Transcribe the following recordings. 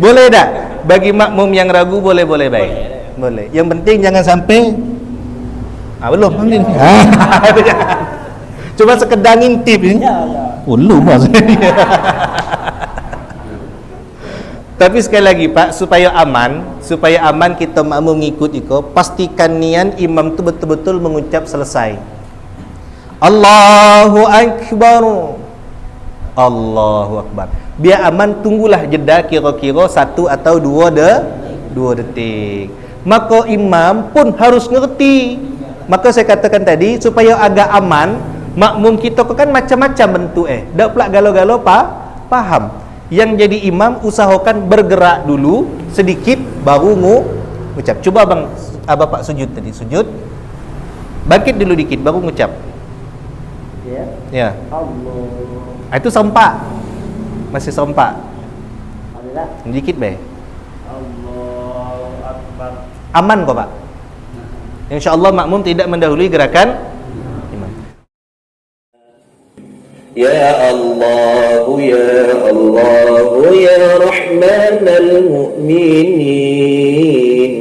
Boleh tak? Bagi makmum yang ragu boleh baik. Boleh. Yang penting jangan sampai belum mungkin. Cuma sekedar ngintip ni. Ya. Belum maksudnya. Tapi sekali lagi Pak, supaya aman kita makmum ngikut iko, pastikan nian imam tu betul-betul mengucap selesai. Allahu Akbar. Allahu Akbar. Biar aman, tunggulah jeda kira-kira 1 atau 2 detik. Maka imam pun harus ngerti. Maka saya katakan tadi, supaya agak aman, makmum kita kan macam-macam bentuk dak pula galau-galau paham. Yang jadi imam usahakan bergerak dulu sedikit baru ngucap. Cuba bapak sujud tadi, sujud. Bangkit dulu dikit baru ngucap. Ya. Allah. Itu serempak. Masih serempak. Alhamdulillah. Dikit be. Allahu Akbar. Aman kok, Pak? Insya-Allah makmum tidak mendahului gerakan imam. Ya Allah, ya Allah, ya Rahmanal Mu'minin.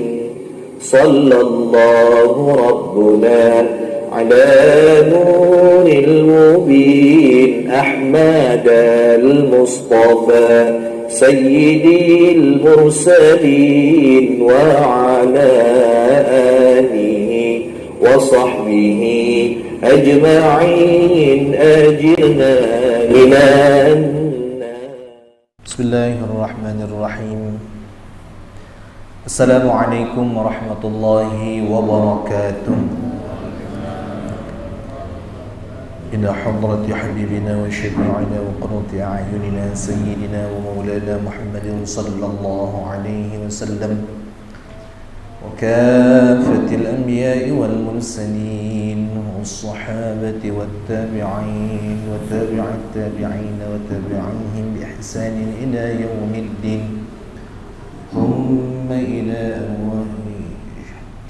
Sallallahu Rabbuna ala nuril mubin Ahmad al-Mustafa Sayyidil Mursalin wa ala alihi wa sahbihi أجمعين أجرنا من النار. بسم الله الرحمن الرحيم. السلام عليكم ورحمة الله وبركاته. إلى حضرة حبيبنا وشفيعنا وقرة أعيننا سيدنا ومولانا محمد صلى الله عليه وسلم وكافة الأنبياء والمرسلين والصحابة والتابعين وتابع التابعين وتابعيهم بإحسان إلى يوم الدين ثم إلى أرواح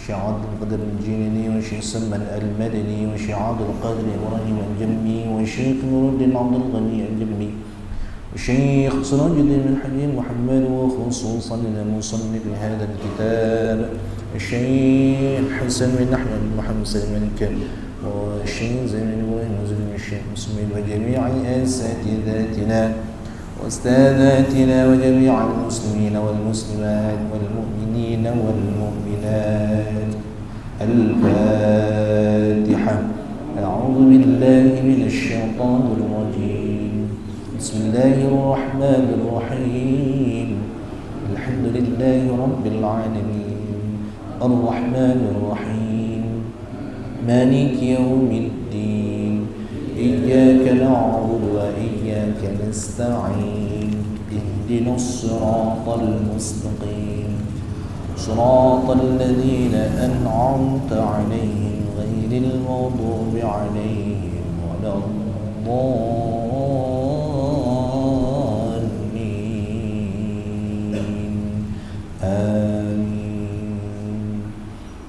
شيخ عبد القادر الجيلاني وشيخ سلمان المدني وشيخ عبد القادر إبراهيم الجنبي وشيخ نور الدين عبد الغني الجنبي وشيخ سراج الدين بن حبيب محمد وخصوصا للمصنف هذا الكتاب الشيخ حسن بن أحمد بن محمد سليم الكريم والشيخ زين بن إبراهيم وزين الشيخ مسلم وجميع أساتذتنا وأستاذاتنا وجميع المسلمين والمسلمات والمؤمنين والمؤمنات. الفاتحة. أعوذ بالله من الشيطان الرجيم. بسم الله الرحمن الرحيم. الحمد لله رب العالمين الرحمن الرحيم مالك يوم الدين إياك نعبد وإياك نستعين اهدنا الصراط المستقيم صراط الذين أنعمت عليهم غير المغضوب عليهم ولا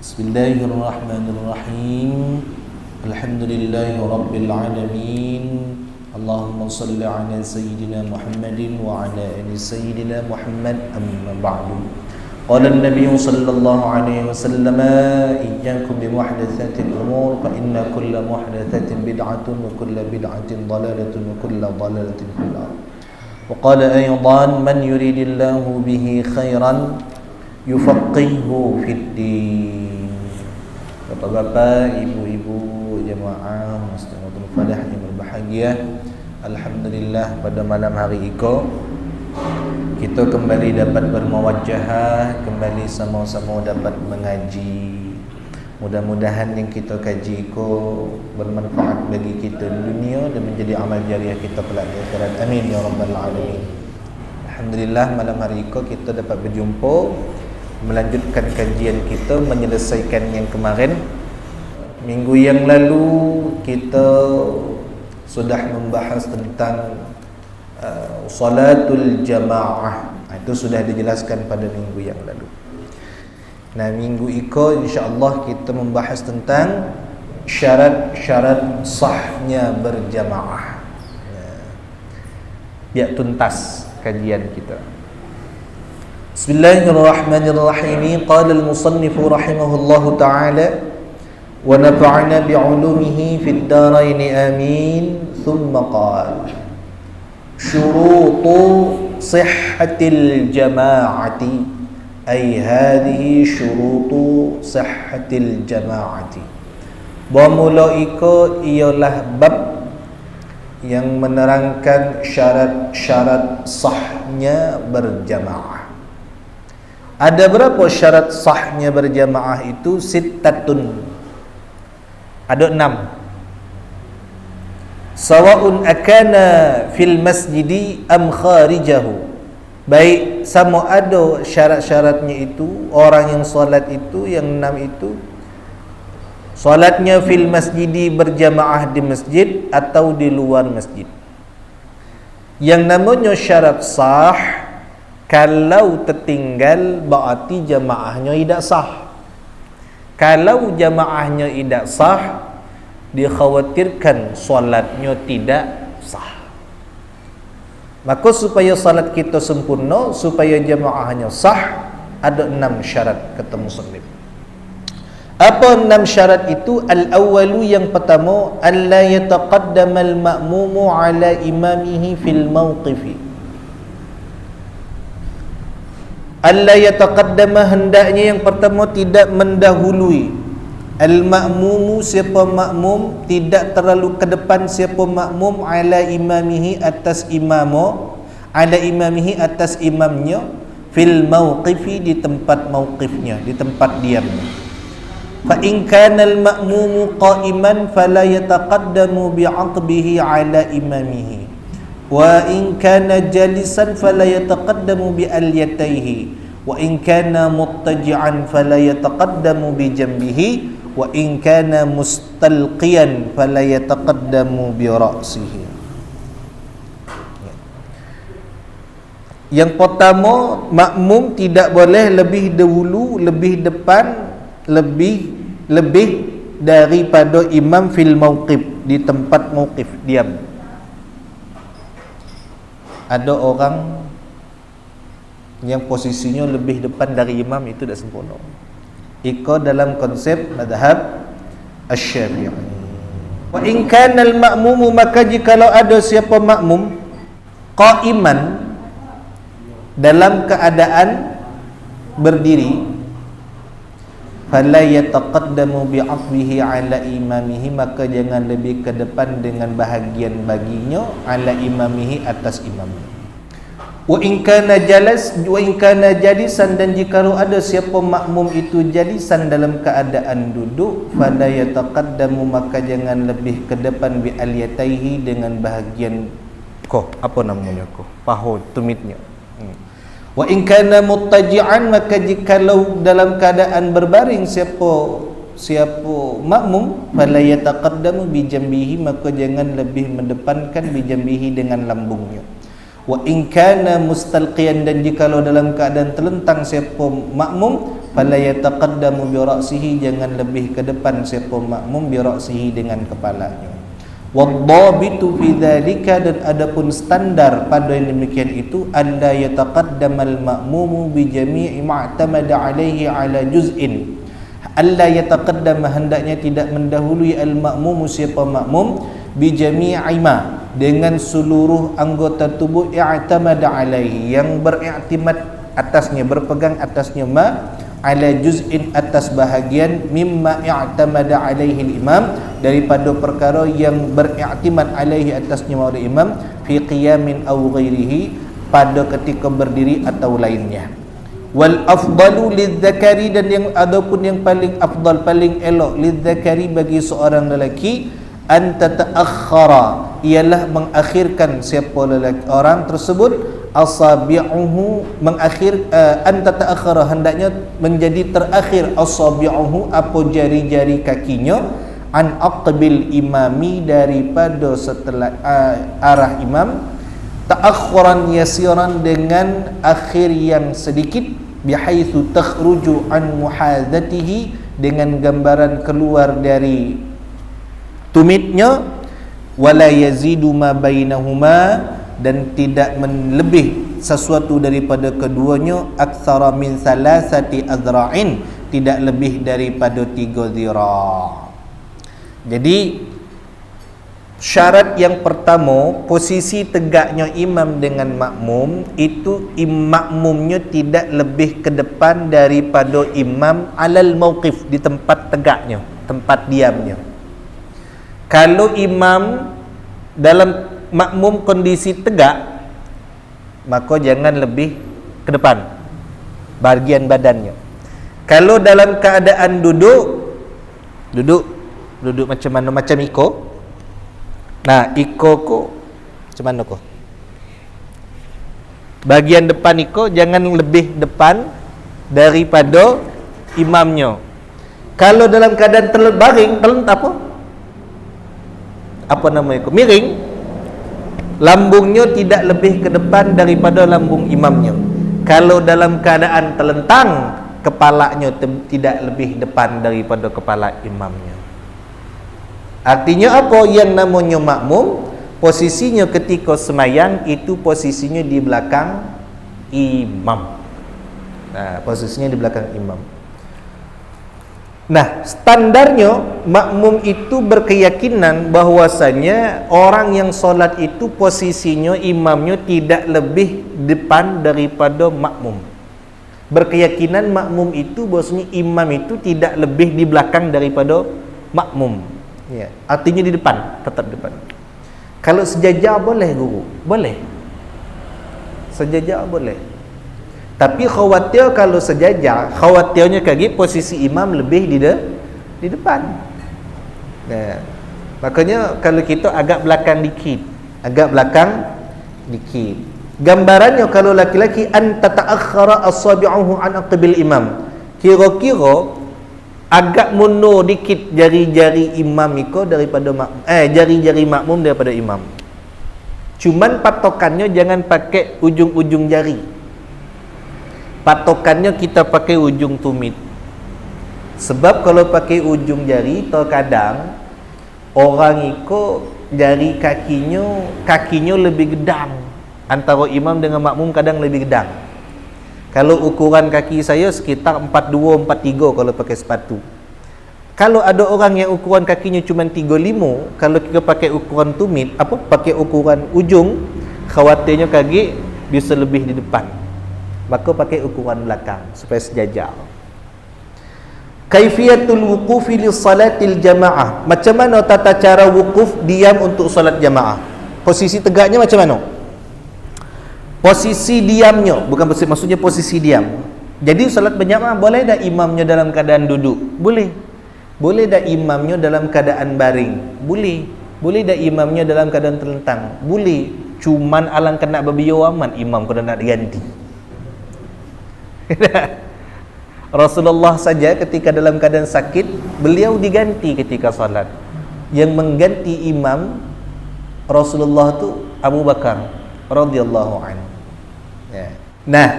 بسم الله الرحمن الرحيم الحمد لله رب العالمين اللهم صل على سيدنا محمد وعلى آل سيدنا محمد أما بعد. قال النبي صلى الله عليه وسلم إياكم بمحدثات الأمور فإن كل محدثة بدعة وكل بدعة ضلالة وكل ضلالة في النار. وقال أيضا من يريد الله به خيرا يفقهه في الدين. Bapak-bapak, ibu-ibu, jemaah Muslimatul Falah yang berbahagia, alhamdulillah pada malam hari ini kita kembali dapat bermuwajahah, kembali sama-sama dapat mengaji. Mudah-mudahan yang kita kaji itu bermanfaat bagi kita di dunia dan menjadi amal jariah kita kelak di akhirat. Amin ya rabbal alamin. Alhamdulillah malam hari ini kita dapat berjumpa, melanjutkan kajian kita, menyelesaikan yang kemarin. Minggu yang lalu kita sudah membahas tentang salatul jamaah. Itu sudah dijelaskan pada minggu yang lalu. Nah, minggu ini insya-Allah kita membahas tentang syarat-syarat sahnya berjamaah. Biar tuntas kajian kita. Bismillahirrahmanirrahim. Qala al-musannif rahimahullahu ta'ala wa nafa'ana bi'ulumihi fid dharain amin. Thumma qala syurutu sihhatil jama'ati ay hadhihi syurutu sihhatil jama'ati. Bermula iko ialah bab yang menerangkan syarat-syarat sahnya berjamaah. Ada berapa syarat sahnya berjamaah itu? Sittatun. Ada 6. Sawa'un akana fil masjidi am kharijahu. Baik sama ada syarat-syaratnya itu, orang yang solat itu, yang 6 itu, solatnya fil masjidi berjamaah di masjid atau di luar masjid. Yang namanya syarat sah, kalau tertinggal berarti jamaahnya tidak sah. Kalau jamaahnya tidak sah, dikhawatirkan solatnya tidak sah. Maka supaya salat kita sempurna, supaya jamaahnya sah, ada 6 syarat kata musannif. Apa 6 syarat itu? Al-awwalu, yang pertama, alla yataqaddama al-ma'mumu ala imamihi fil mawqifi. Alla yataqaddama, hendaknya yang pertama tidak mendahului. Al-ma'mumu, siapa makmum, tidak terlalu ke depan siapa makmum, ala imamihi, atas imamo, ala imamihi, atas imamnya, fil mawqifi, di tempat mawqifnya, di tempat diamnya. Fa in kana al-ma'mumu qa'iman fala yataqaddamu bi'aqbihi ala imamihi, wa in kana jalisan fala yataqaddamu bi alyatayhi, wa in kana muttaji'an fala yataqaddamu bi janbihi, wa in kana mustalqiyan fala yataqaddamu bi ra'sihi. Yang pertama, makmum tidak boleh lebih dahulu, lebih depan, lebih daripada imam fil mauqif, di tempat mauqif diam. Ada orang yang posisinya lebih depan dari imam, itu tidak sempurna. Ikut dalam konsep madhab Asy-Syafi'i. Wa in kana al-ma'mumu, maka jikalau ada siapa makmum qa'iman, dalam keadaan berdiri, fala yataqaddamu bi'aqbihi ala imamihi, maka jangan lebih ke depan dengan bahagian baginya, ala imamihi, atas imamnya. Wa in kana jalas, wa in kana jalisan, dan jikalau ada siapa makmum itu jalisan, dalam keadaan duduk, fala yataqaddamu, maka jangan lebih ke depan bi alyataihi, dengan bahagian apa namanya paha tumitnya. Wa in kana muttaji'an, maka jikalau dalam keadaan berbaring siapa makmum, fala yataqaddamu bi jambihi, maka jangan lebih mendepankan bi jambihi, dengan lambungnya. Wa in kana mustalqiyan, dan jikalau dalam keadaan terlentang siapa makmum, fala yataqaddamu bi ra'sihi, jangan lebih ke depan siapa makmum bi ra'sihi, dengan kepalanya. Wadhabitu fi dzalika, dan adapun standar pada yang demikian itu, alla yataqaddamal ma'mumu bi jami'i ma'tamada alaihi ala juz'in. Alla yataqaddama, hendaknya tidak mendahului al-ma'mumu siapa makmum, bi jami'i ma, dengan seluruh anggota tubuh, i'tamada alaihi, yang beriktimad atasnya, berpegang atasnya, ma, ala juz'in, atas bahagian, mimma i'tamada alaihi al-imam, daripada perkara yang beriktimad alaihi, atasnya oleh imam, fi qiyamin aw ghairihi, pada ketika berdiri atau lainnya. Wal afdalu lidzakari, dan yang adapun yang paling afdal, paling elok, lidzakari, bagi seorang lelaki, an tata'akhkhara, ialah mengakhirkan siapa lelaki orang tersebut, asabi'uhu, mengakhir, an tata'akhkhara, hendaknya menjadi terakhir, asabi'uhu, apa jari-jari kakinya, an aqbil imami, daripada setelah arah imam, ta'akhkhuran yasiran, dengan akhir yang sedikit, bihaitsu takhruju an muhadzatihi, dengan gambaran keluar dari tumitnya, wala yazidu ma bainahuma, dan tidak lebih sesuatu daripada keduanya aktsara min salasati azra'in, tidak lebih daripada 3 zira'. Jadi syarat yang pertama, posisi tegaknya imam dengan makmum itu makmumnya tidak lebih ke depan daripada imam alal mauqif, di tempat tegaknya, tempat diamnya. Kalau imam dalam makmum kondisi tegak, maka jangan lebih ke depan bahagian badannya. Kalau dalam keadaan duduk macam mana, macam iko. Nah, iko ko macam mana ko? Bahagian depan iko jangan lebih depan daripada imamnya. Kalau dalam keadaan terbaring, apa nama iko? Miring, lambungnya tidak lebih ke depan daripada lambung imamnya. Kalau dalam keadaan terlentang, kepalanya tidak lebih depan daripada kepala imamnya. Artinya apa? Yang namanya makmum, posisinya ketika semayang itu posisinya di belakang imam. Nah, posisinya di belakang imam. Nah, standarnya makmum itu berkeyakinan bahwasanya orang yang solat itu posisinya imamnya tidak lebih depan daripada makmum. Berkeyakinan makmum itu bahwasanya imam itu tidak lebih di belakang daripada makmum. Ya, artinya di depan, tetap depan. Kalau sejajar boleh guru, boleh. Sejajar boleh. Tapi khawatir kalau sejajar, khawatirnya lagi posisi imam lebih di depan. Nah, makanya kalau kita agak belakang dikit. Gambarannya kalau laki-laki an tata'akhkhara asabi'uhu an aqbil imam. Kira-kira agak mundur dikit jari-jari imam iko daripada jari-jari makmum daripada imam. Cuman patokannya jangan pakai ujung-ujung jari. Patokannya kita pakai ujung tumit. Sebab kalau pakai ujung jari, terkadang orang iko jari kakinya lebih gedang. Antara imam dengan makmum kadang lebih gedang. Kalau ukuran kaki saya sekitar 42, 43 kalau pakai sepatu. Kalau ada orang yang ukuran kakinya cuma 35, kalau kita pakai ukuran tumit, pakai ukuran ujung, khawatirnya kaki bisa lebih di depan. Maka pakai ukuran belakang supaya sejajar. Kaifiyatul wuqufi li salatil jamaah. Macam mana tata cara wukuf diam untuk salat jamaah? Posisi tegaknya macam mana? Posisi diamnya, bukan maksudnya posisi diam. Jadi salat berjamaah boleh dah imamnya dalam keadaan duduk? Boleh. Boleh dah imamnya dalam keadaan baring? Boleh. Boleh dah imamnya dalam keadaan terlentang? Boleh. Cuman alang kena berbiau aman imam kena nak diganti. Rasulullah saja ketika dalam keadaan sakit, beliau diganti ketika salat. Yang mengganti imam Rasulullah tu Abu Bakar radhiyallahu anhu. Ya. Nah,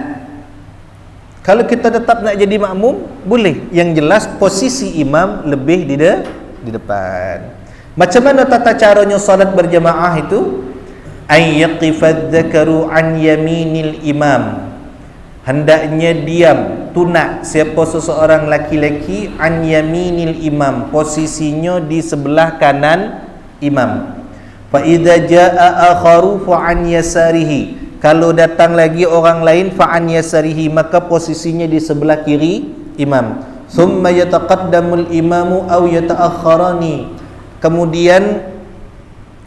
kalau kita tetap nak jadi makmum, boleh. Yang jelas posisi imam lebih di depan. Macam mana tata caranya salat berjamaah itu? Ay yaqifadz dzakaru an yaminil imam. Hendaknya diam, tunak siapa seseorang laki-laki an yaminil imam, posisinya di sebelah kanan imam. Fa idza jaa akharu fa an yasarihi. Kalau datang lagi orang lain fa'an yasarihi, maka posisinya di sebelah kiri imam. Thumma yataqaddamul imamu aw yata'akhkharani. Kemudian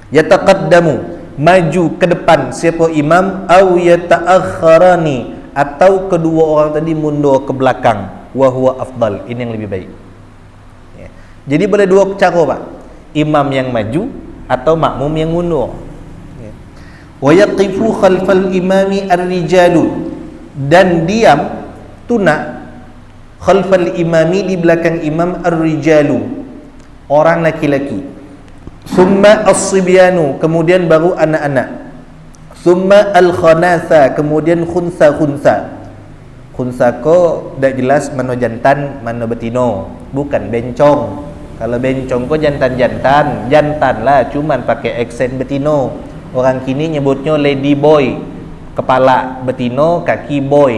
yataqaddamu, maju ke depan siapa imam, aw yata'akhkharani, atau kedua orang tadi mundur ke belakang. Wa huwa afdal, ini yang lebih baik. Ya. Jadi boleh dua cara, Pak. Imam yang maju atau makmum yang mundur. Wa yaqifu khalfal imami ar-rijalu, dan diam tunak khalfal imami di belakang imam ar-rijalu, orang laki-laki. Summa as-sibyanu, kemudian baru anak-anak. Summa al-khanatha, kemudian khunsa. Khunsa ko dak jelas mana jantan mana betino, bukan bencong. Kalau bencong ko jantan lah, cuman pakai aksen betino. Orang kini nyebutnya lady boy. kepala betino, kaki boy.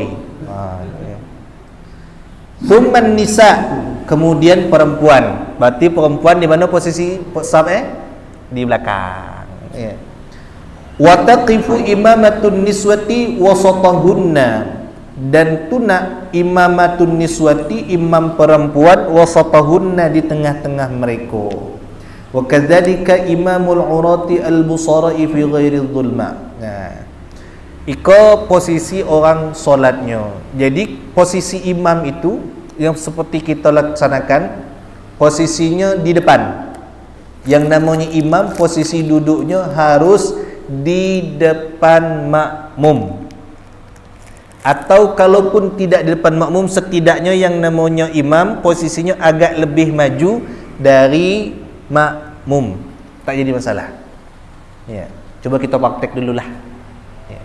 Thumman nisa, kemudian perempuan. Berarti perempuan di mana posisi saf di belakang. Ya. Wa taqifu imamatun niswati wasatahunna, dan tuna imamatun niswati, imam perempuan, wasatahunna, di tengah-tengah mereka. Wa kadzalika imamul urati al-busara'i fi ghairi dhulma. Nah, iko posisi orang solatnya. Jadi posisi imam itu yang seperti kita laksanakan, posisinya di depan. Yang namanya imam, posisi duduknya harus di depan makmum. Atau kalaupun tidak di depan makmum, setidaknya yang namanya imam posisinya agak lebih maju dari makmum. Tak jadi masalah. Ya, coba kita praktek dululah. Ya.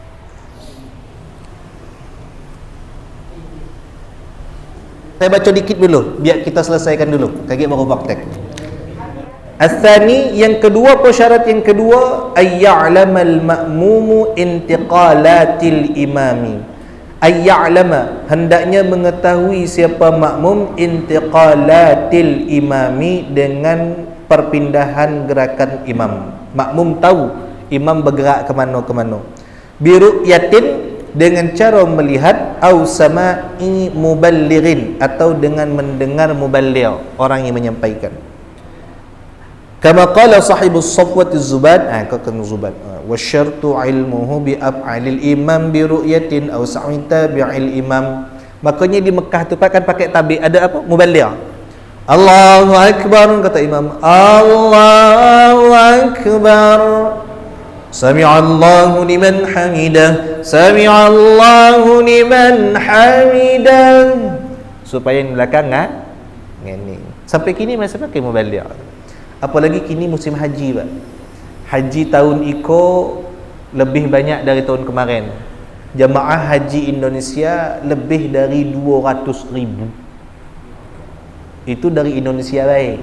Saya baca dikit dulu, biar kita selesaikan dulu. Kaki baru praktek. As-tsani, yang kedua, persyarat yang kedua, ayya'lamal ma'mumu intiqalatil imami. Ayya'lama, hendaknya mengetahui siapa makmum, intiqalatil imami, dengan perpindahan gerakan imam. Makmum tahu imam bergerak ke mana-ke-mana. Biru'yatin, dengan cara melihat, au sama'i muballighin, atau dengan mendengar muballigh, orang yang menyampaikan. Kama qala sahibus safwati zubad, kau kena zubad. Wa syartu ilmuhu bi af'alil imam bi ru'yatin aw sa'ita bi'il imam. Makanya di Mekah tu kan pakai tabi, ada apa? Muballigh. Allahu akbar, kata imam. Allahu akbar. Sami'allahu liman hamidah. Sami'allahu liman hamidah. Supaya yang belakang ngani. Sampai kini masih pakai muballigh. Apalagi kini musim haji, Pak. Haji tahun iko lebih banyak dari tahun kemarin. Jamaah haji Indonesia lebih dari 200,000. Itu dari Indonesia baik.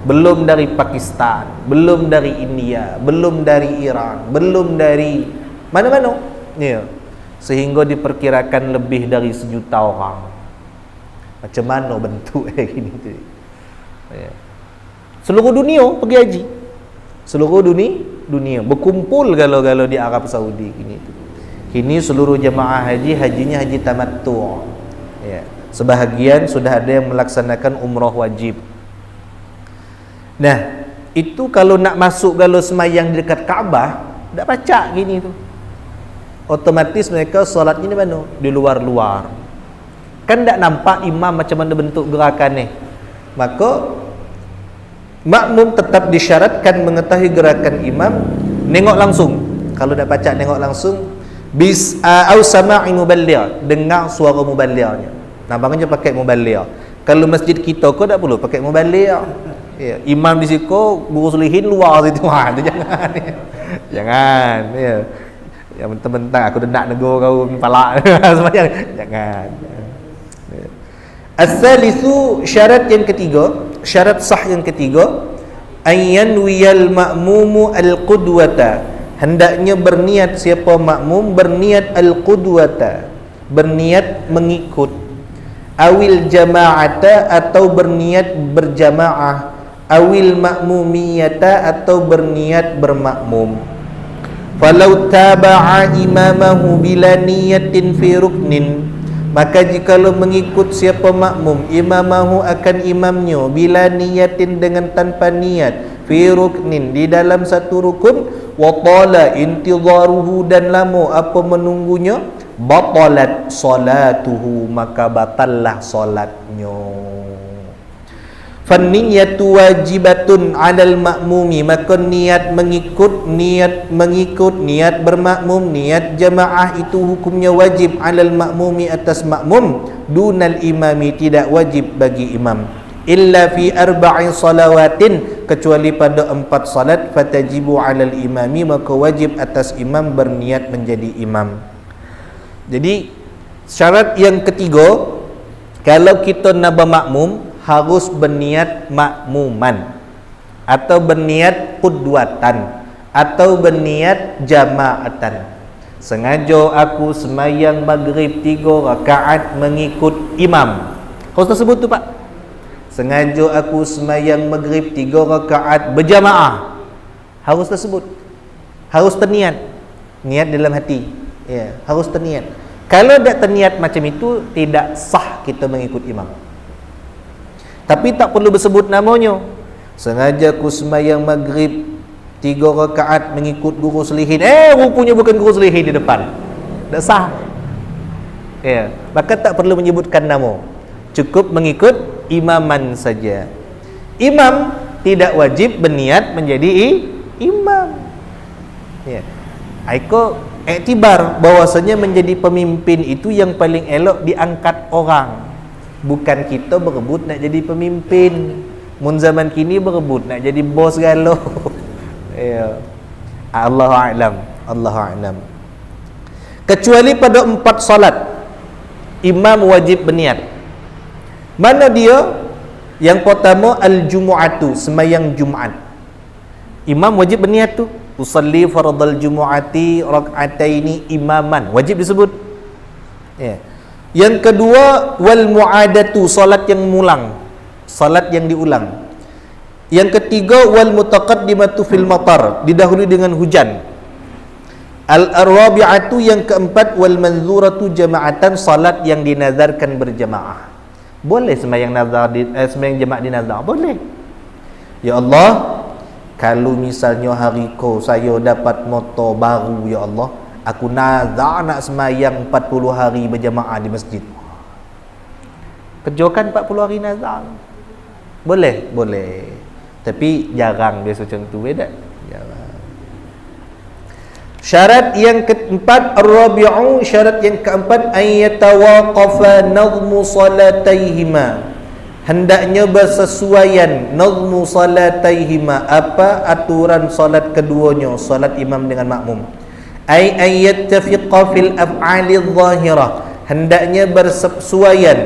Belum dari Pakistan, belum dari India, belum dari Iran, belum dari mana-mana. Ya. Sehingga diperkirakan lebih dari 1 juta orang. Macam mana bentuk gini tu? Ya. Seluruh dunia pergi haji. Seluruh dunia berkumpul galau-galau di Arab Saudi kini tu. Kini seluruh jemaah haji, hajinya haji tamattu'. Ya. Sebahagian sudah ada yang melaksanakan umrah wajib. Nah, itu kalau nak masuk galau semayang di dekat Kaabah, tak pacak gini tu. Otomatis mereka solatnya di mana? Di luar-luar. Kan tak nampak imam macam mana bentuk gerakan ni. Maka makmum tetap disyaratkan mengetahui gerakan imam, nengok langsung. Kalau dah pacak nengok langsung, au sama'i muballigh, dengar suara muballighnya. Nampaknya pakai muballigh. Kalau masjid kita kau tak perlu pakai muballigh. Ya, imam di situ, guru sulihin luar situ. Itu jangan. Jangan, ya. Yang mentang-mentang aku dah nak negur kau palak sembahyang. Jangan. Ya. As-salisu, syarat yang ketiga, syarat sah yang ketiga, ayyanwiyal ma'mumu al-qudwata, hendaknya berniat siapa makmum, berniat al-qudwata, berniat mengikut, awil jama'ata, atau berniat berjamaah, awil ma'mumiyata, atau berniat bermakmum. Falau taba'a imamahu bila niyatin fi ruknin, maka jikalau mengikut siapa makmum imamahu akan imamnya, bila niyatin, dengan tanpa niat, fi ruknin, di dalam satu rukun, wa tala intidharuhu, dan lama apa menunggunya, batalat salatuhu, maka batallah salatnya. Fanniyatu wajibatun 'alal ma'mumi, maka niat mengikut, niat bermakmum, niat jamaah itu hukumnya wajib 'alal ma'mumi, atas makmum, dunal imami, tidak wajib bagi imam. Illa fi arba'i salawatin, kecuali pada 4 salat, fatajibu 'alal imami, maka wajib atas imam berniat menjadi imam. Jadi syarat yang ketiga, kalau kita nak bermakmum, harus berniat makmuman, atau berniat qudwatan, atau berniat jama'atan. sengaja aku semayang maghrib 3 rakaat mengikut imam. Harus tersebut tu Pak. Sengaja aku semayang maghrib 3 rakaat berjamaah. Harus tersebut. Harus terniat. Niat dalam hati. Ya, harus terniat. Kalau tak terniat macam itu, tidak sah kita mengikut imam. Tapi tak perlu bersebut namanya. Sengaja aku semayang maghrib 3 rakaat mengikut guru selihin. Rupanya bukan guru selihin di depan. Tak sah. Ya, maka tak perlu menyebutkan nama. Cukup mengikut imaman saja. Imam tidak wajib berniat menjadi imam. Ya. Aiko iktibar bahwasanya menjadi pemimpin itu yang paling elok diangkat orang. Bukan kita berebut nak jadi pemimpin. Mun zaman kini berebut nak jadi bos galau. Ya. Allahu a'lam. Allahu a'lam. Kecuali pada 4 solat imam wajib berniat. Mana dia? Yang pertama al-jumu'atu, semayang Jumaat. Imam wajib berniat tu. Usalli fardal jumu'ati rak'ataini imaman. Wajib disebut. Ya. Yang kedua wal mu'adatu, solat yang mulang. Solat yang diulang. Yang ketiga wal mutaqaddimatu fil matar, didahului dengan hujan. Al-rabi'atu, yang keempat wal manzuratu jama'atan, salat yang dinazarkan berjamaah. Boleh sembahyang nazar sembahyang jemaah di nazar, boleh. Ya Allah, kalau misalnya hari ko saya dapat motor baru, ya Allah, aku nazar nak sembahyang 40 hari berjamaah di masjid. Kerjakan 40 hari nazar. Boleh, boleh. Tapi jarang biasa macam tu, tak? Jarang. Syarat yang keempat ar-rabi'u, syarat yang keempat ayyatawaqafa nazmu salataihima, hendaknya bersesuaian nazmu salataihima, apa aturan solat keduanya, solat imam dengan makmum. Ayyattafiqa fil af'ali adh-dhahirah, hendaknya bersesuaian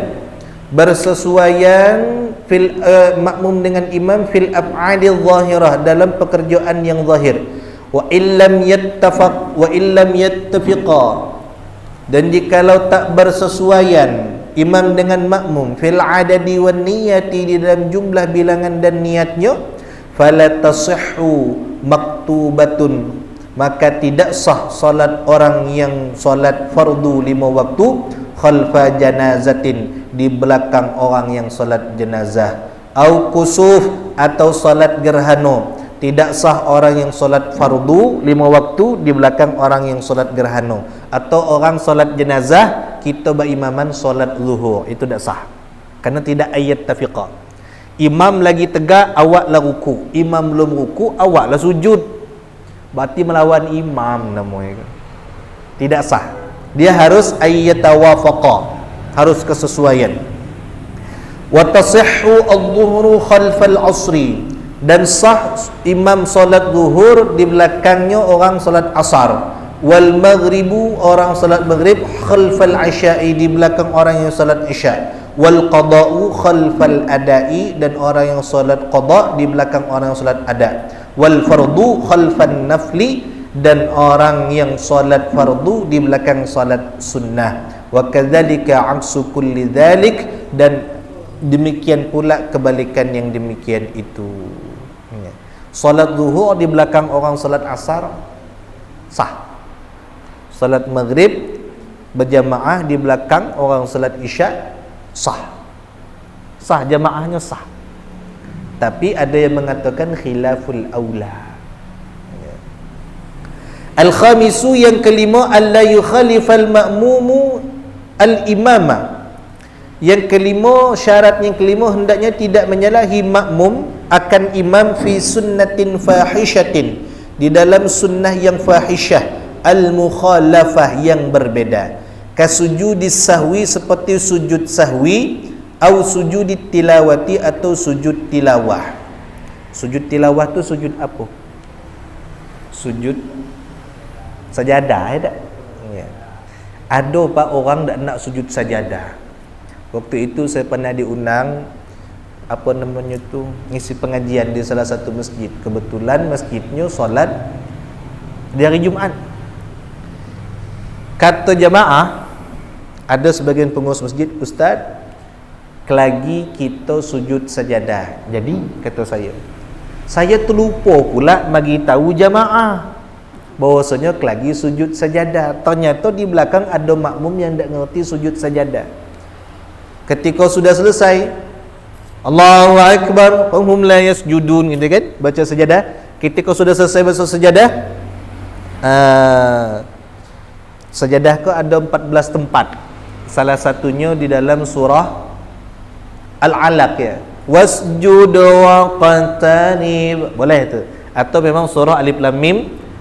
fil makmum dengan imam fil af'ali adh-dhahirah, dalam pekerjaan yang zahir. Wa illam yattafiqa, dan jikalau tak bersesuaian imam dengan makmum fil adadi wan niyati, di dalam jumlah bilangan dan niatnya, fala tasihhu maktubatun, maka tidak sah salat orang yang salat fardu 5 waktu khalfa janazatin, di belakang orang yang salat jenazah. Au kusuf, atau salat gerhana, tidak sah orang yang solat fardu 5 waktu di belakang orang yang solat gerhana. Atau orang solat jenazah, kita berimaman solat zuhur, itu tak sah, kerana tidak ayat tafiqah. Imam lagi tegak, awaklah ruku. Imam belum ruku, awaklah sujud. Berarti melawan imam namanya. Tidak sah. Dia harus ayat tawafaqa, harus kesesuaian. Wa tasihhu adh-dhuhru khalfal asri, dan sah imam solat zuhur di belakangnya orang solat asar. Wal maghribu, orang solat maghrib khalfal isya'i, di belakang orang yang solat isya'. Wal qada'u khalfal ada'i, dan orang yang solat qada' di belakang orang yang solat ada'. Wal fardu khalfan nafli, dan orang yang solat fardu di belakang solat sunnah. Wa kadzalika 'aksu kulli dzalik, dan demikian pula kebalikan yang demikian itu. Salat zuhur di belakang orang salat asar sah. Salat maghrib berjamaah di belakang orang salat isya sah. Sah, jamaahnya sah. Tapi ada yang mengatakan khilaful aula. Al-khamisu, yang kelima, alla yukhalifal ma'mumu al-imama. Yang kelima, syarat yang kelima, hendaknya tidak menyalahi makmum akan imam fi sunnatin fahishatin, di dalam sunnah yang fahishah, al-mukhalafah, yang berbeda. Kasujudi sahwi, seperti sujud sahwi, au sujudi tilawati, atau sujud tilawah. Sujud tilawah tu sujud apa? Sujud sajadah, ya tak? Ya. Ada pak orang tak nak sujud sajadah. Waktu itu saya pernah diundang, apa namanya tu, ngisi pengajian di salah satu masjid. Kebetulan masjidnya solat di hari Jumaat. Kata jamaah, ada sebagian pengurus masjid, Ustaz, kelagi kita sujud sajadah. Jadi kata saya terlupa pula bagi tahu jamaah bahwasanya kelagi sujud sajadah. Ternyata di belakang ada makmum yang tak ngerti sujud sajadah. Ketika sudah selesai, Allahu Akbar, hum la yasjudun, gitu kan, baca sajadah. Ketika sudah selesai baca sajadah, sajadah ke ada 14 tempat. Salah satunya di dalam surah Al-Alaq, ya, wasjud waqtani, boleh itu. Atau memang surah Alif Lam Mim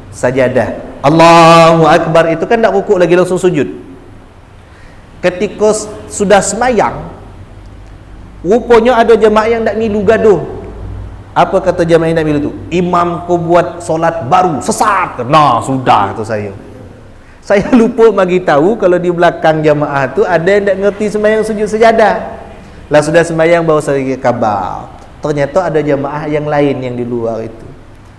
sajadah. Allahu Akbar itu kan tak rukuk lagi, langsung sujud. Ketika sudah semayang, rupanya ada jemaah yang tak milu gaduh. Apa kata jemaah yang tak milu tu? Imam kau buat solat baru, sesat. Nah, sudah tu saya lupa bagi tahu kalau di belakang jemaah tu ada yang tak ngerti semayang sujud sajadah. Lah sudah semayang bawa saya kabar. Ternyata ada jemaah yang lain yang di luar itu.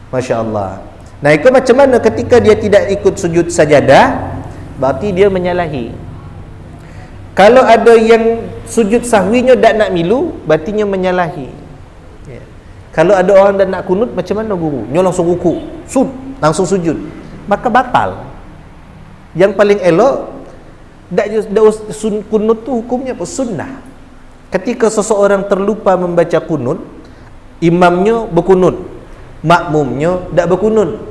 Masya Allah. Nah, itu macam mana ketika dia tidak ikut sujud sajadah, berarti dia menyalahi. Kalau ada yang sujud sahwinya tak nak milu, berarti dia menyalahi. Ya. Kalau ada orang tak nak kunut, macam mana guru? Dia langsung rukuk, langsung sujud, maka batal. Yang paling elok, kunut tu hukumnya apa? Sunnah. Ketika seseorang terlupa membaca kunut, imamnya berkunut, makmumnya tak berkunut.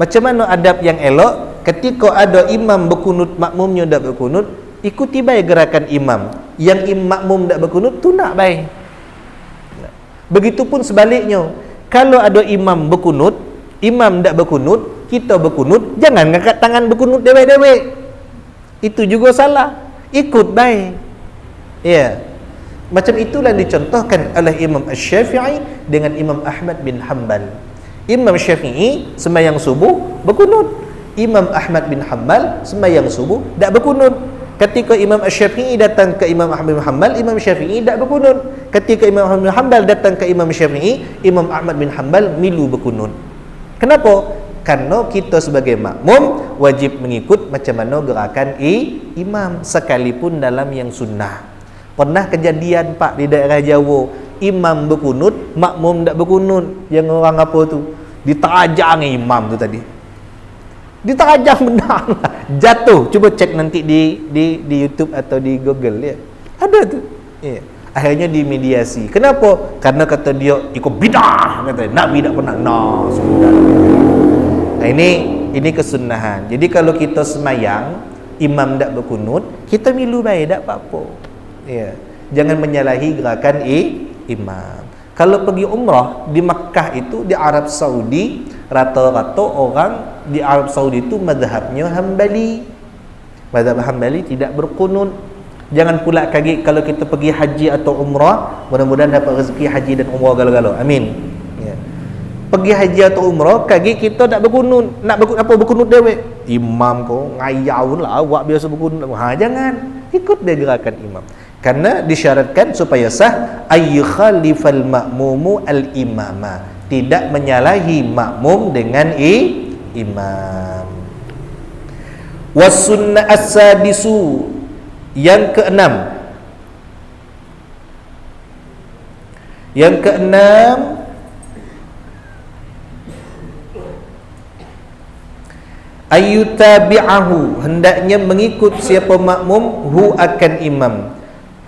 Macam mana adab yang elok? Ketika ada imam berkunut, makmumnya tak berkunut, ikuti baik gerakan imam. Yang makmum tak berkunut, tu nak baik. Begitupun sebaliknya, kalau ada imam berkunut, imam tak berkunut, kita berkunut, jangan ngangkat tangan berkunut dewek-dewek. Itu juga salah. Ikut baik. Ya. Macam itulah dicontohkan oleh Imam Asy-Syafi'i dengan Imam Ahmad bin Hanbal. Imam Syafi'i sembahyang subuh berkunut, Imam Ahmad bin Hanbal sembahyang subuh tak berkunut. Ketika Imam Asy-Syafi'i datang ke Imam Ahmad bin Hanbal, Imam Syafi'i tak berkunut. Ketika Imam Ahmad bin Hanbal datang ke Imam Syafi'i, Imam Ahmad bin Hanbal milu berkunut. Kenapa? Karena kita sebagai makmum wajib mengikut macam mana gerakan imam, sekalipun dalam yang sunnah. Pernah kejadian Pak di daerah Jawa, imam berkunut, makmum tak berkunut. Yang orang apa tu? Diterajang imam tu tadi. Diterajang benar lah. Jatuh. Cuba cek nanti di YouTube atau di Google, ya. Ada tu. Ya. Akhirnya dimediasi. Kenapa? Karena kata dia ikut bidah, kata Nabi tak pernah. Nah, sudah. Nah, ini kesunahan. Jadi kalau kita semayang, imam tak berkunut, kita milu baik, tak apa-apa. Ya, jangan menyalahi gerakan imam. Kalau pergi umrah di Makkah itu, di Arab Saudi, rata-rata orang di Arab Saudi itu mazhabnya Hambali. Mazhab Hambali tidak berkunut. Jangan pula kaget kalau kita pergi haji atau umrah, mudah-mudahan dapat rezeki haji dan umrah galau-galau. Amin. Ya. Pergi haji atau umrah, kaget kita tak berkunut. Nak berkunut apa? Berkunut dewek. Imam kau ngayau lah, awak biasa berkunut. Jangan. Ikut dia gerakan imam. Karena disyaratkan supaya sah ayyukhalifal ma'mumu al-imama, tidak menyalahi makmum dengan imam. Was-sunnah as-sadisu, yang keenam. Yang keenam, ayyutabi'ahu, hendaknya mengikut siapa makmum hu akan imam.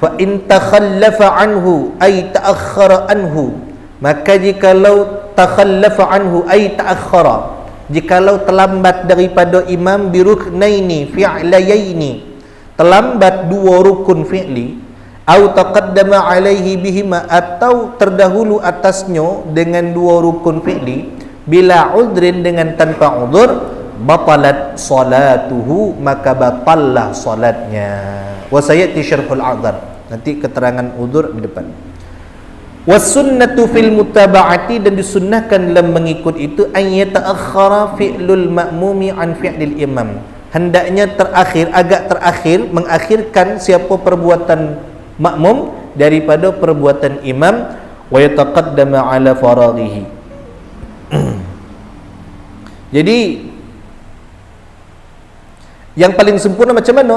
Fa in takhallafa anhu ay ta'akhkhara anhu, maka jikalau takhallafa anhu ay ta'akhkhara, jikalau terlambat daripada imam biruknaini fi'layaini, terlambat dua rukun fi'li, au taqaddama alaihi bihima, atau terdahulu atasnya dengan dua rukun fi'li, bila udrin, dengan tanpa udzur, batalat salatuhu, maka batallah salatnya. Wa sayati syarhul a'dzar, nanti keterangan udzur di depan. Was sunnatu fil mutaba'ati, dan disunnahkan dalam mengikut itu an yata'akhkhara fi'lul ma'mumi an fi'lil imam, hendaknya agak terakhir, mengakhirkan siapa perbuatan makmum daripada perbuatan imam, wa yataqaddama ala faraghihi. Jadi Yang paling sempurna macam mana?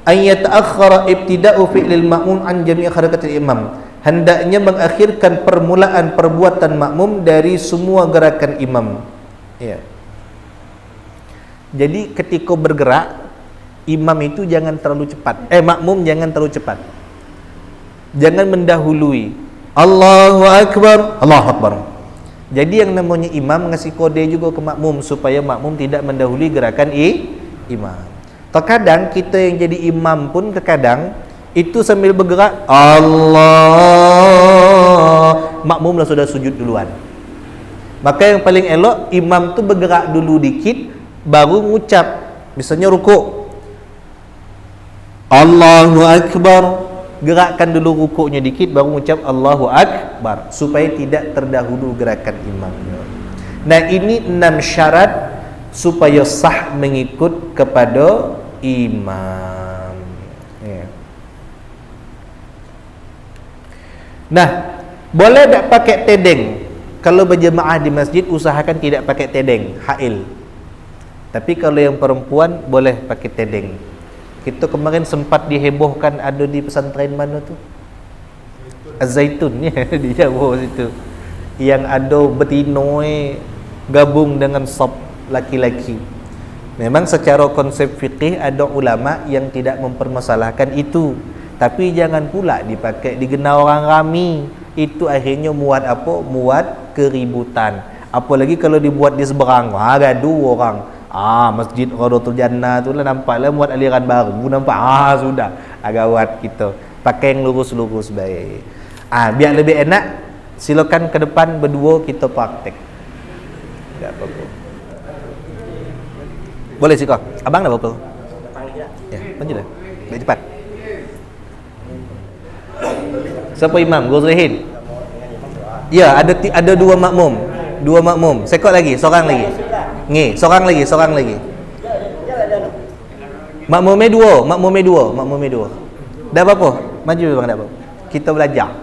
Ay yata'akhkhara ibtida'u fi'lil ma'mum an jami' harakatil imam. Hendaknya mengakhirkan permulaan perbuatan makmum dari semua gerakan imam. Ya. Jadi ketika bergerak, imam itu jangan terlalu cepat. Makmum jangan terlalu cepat. Jangan mendahului. Allahu Akbar, Allahu Akbar. Jadi yang namanya imam ngasih kode juga ke makmum supaya makmum tidak mendahului gerakan imam. Terkadang kita yang jadi imam pun terkadang itu sambil bergerak Allah, makmum lah sudah sujud duluan. Maka yang paling elok imam tu bergerak dulu dikit baru mengucap, misalnya rukuk Allahu Akbar, gerakkan dulu rukuknya dikit baru mengucap Allahu Akbar supaya tidak terdahulu gerakan imamnya. Nah, ini 6 syarat supaya sah mengikut kepada imam. Ya. Nah, boleh tak pakai tedeng? Kalau berjemaah di masjid usahakan tidak pakai tedeng, hail. Tapi kalau yang perempuan boleh pakai tedeng. Kita kemarin sempat dihebohkan ada di pesantren mana tu? Az-Zaitun ya, di Jawa situ. Yang ada betino gabung dengan sop laki-laki. Memang secara konsep fikih ada ulama yang tidak mempermasalahkan itu. Tapi jangan pula dipakai digenau orang ramai. Itu akhirnya muat apa? Muat keributan. Apalagi kalau dibuat di seberang, gaduh orang. Masjid Raudatul Jannah tu lah nampaklah muat aliran baru. Nampak sudah agawat kita. Pakai yang lurus-lurus baik. Biar lebih enak, silakan ke depan berdua kita praktek. Tak apa-apa. Boleh sih kau. Abang dah berapa? Ya, lanjutlah. Baik cepat. Siapa imam? Ghazalihin. Ya, ada dua makmum. Dua makmum. Sekot lagi, seorang lagi. Seorang lagi. Makmumnya dua. Dah apa? Maju bang, dah apa? Kita belajar.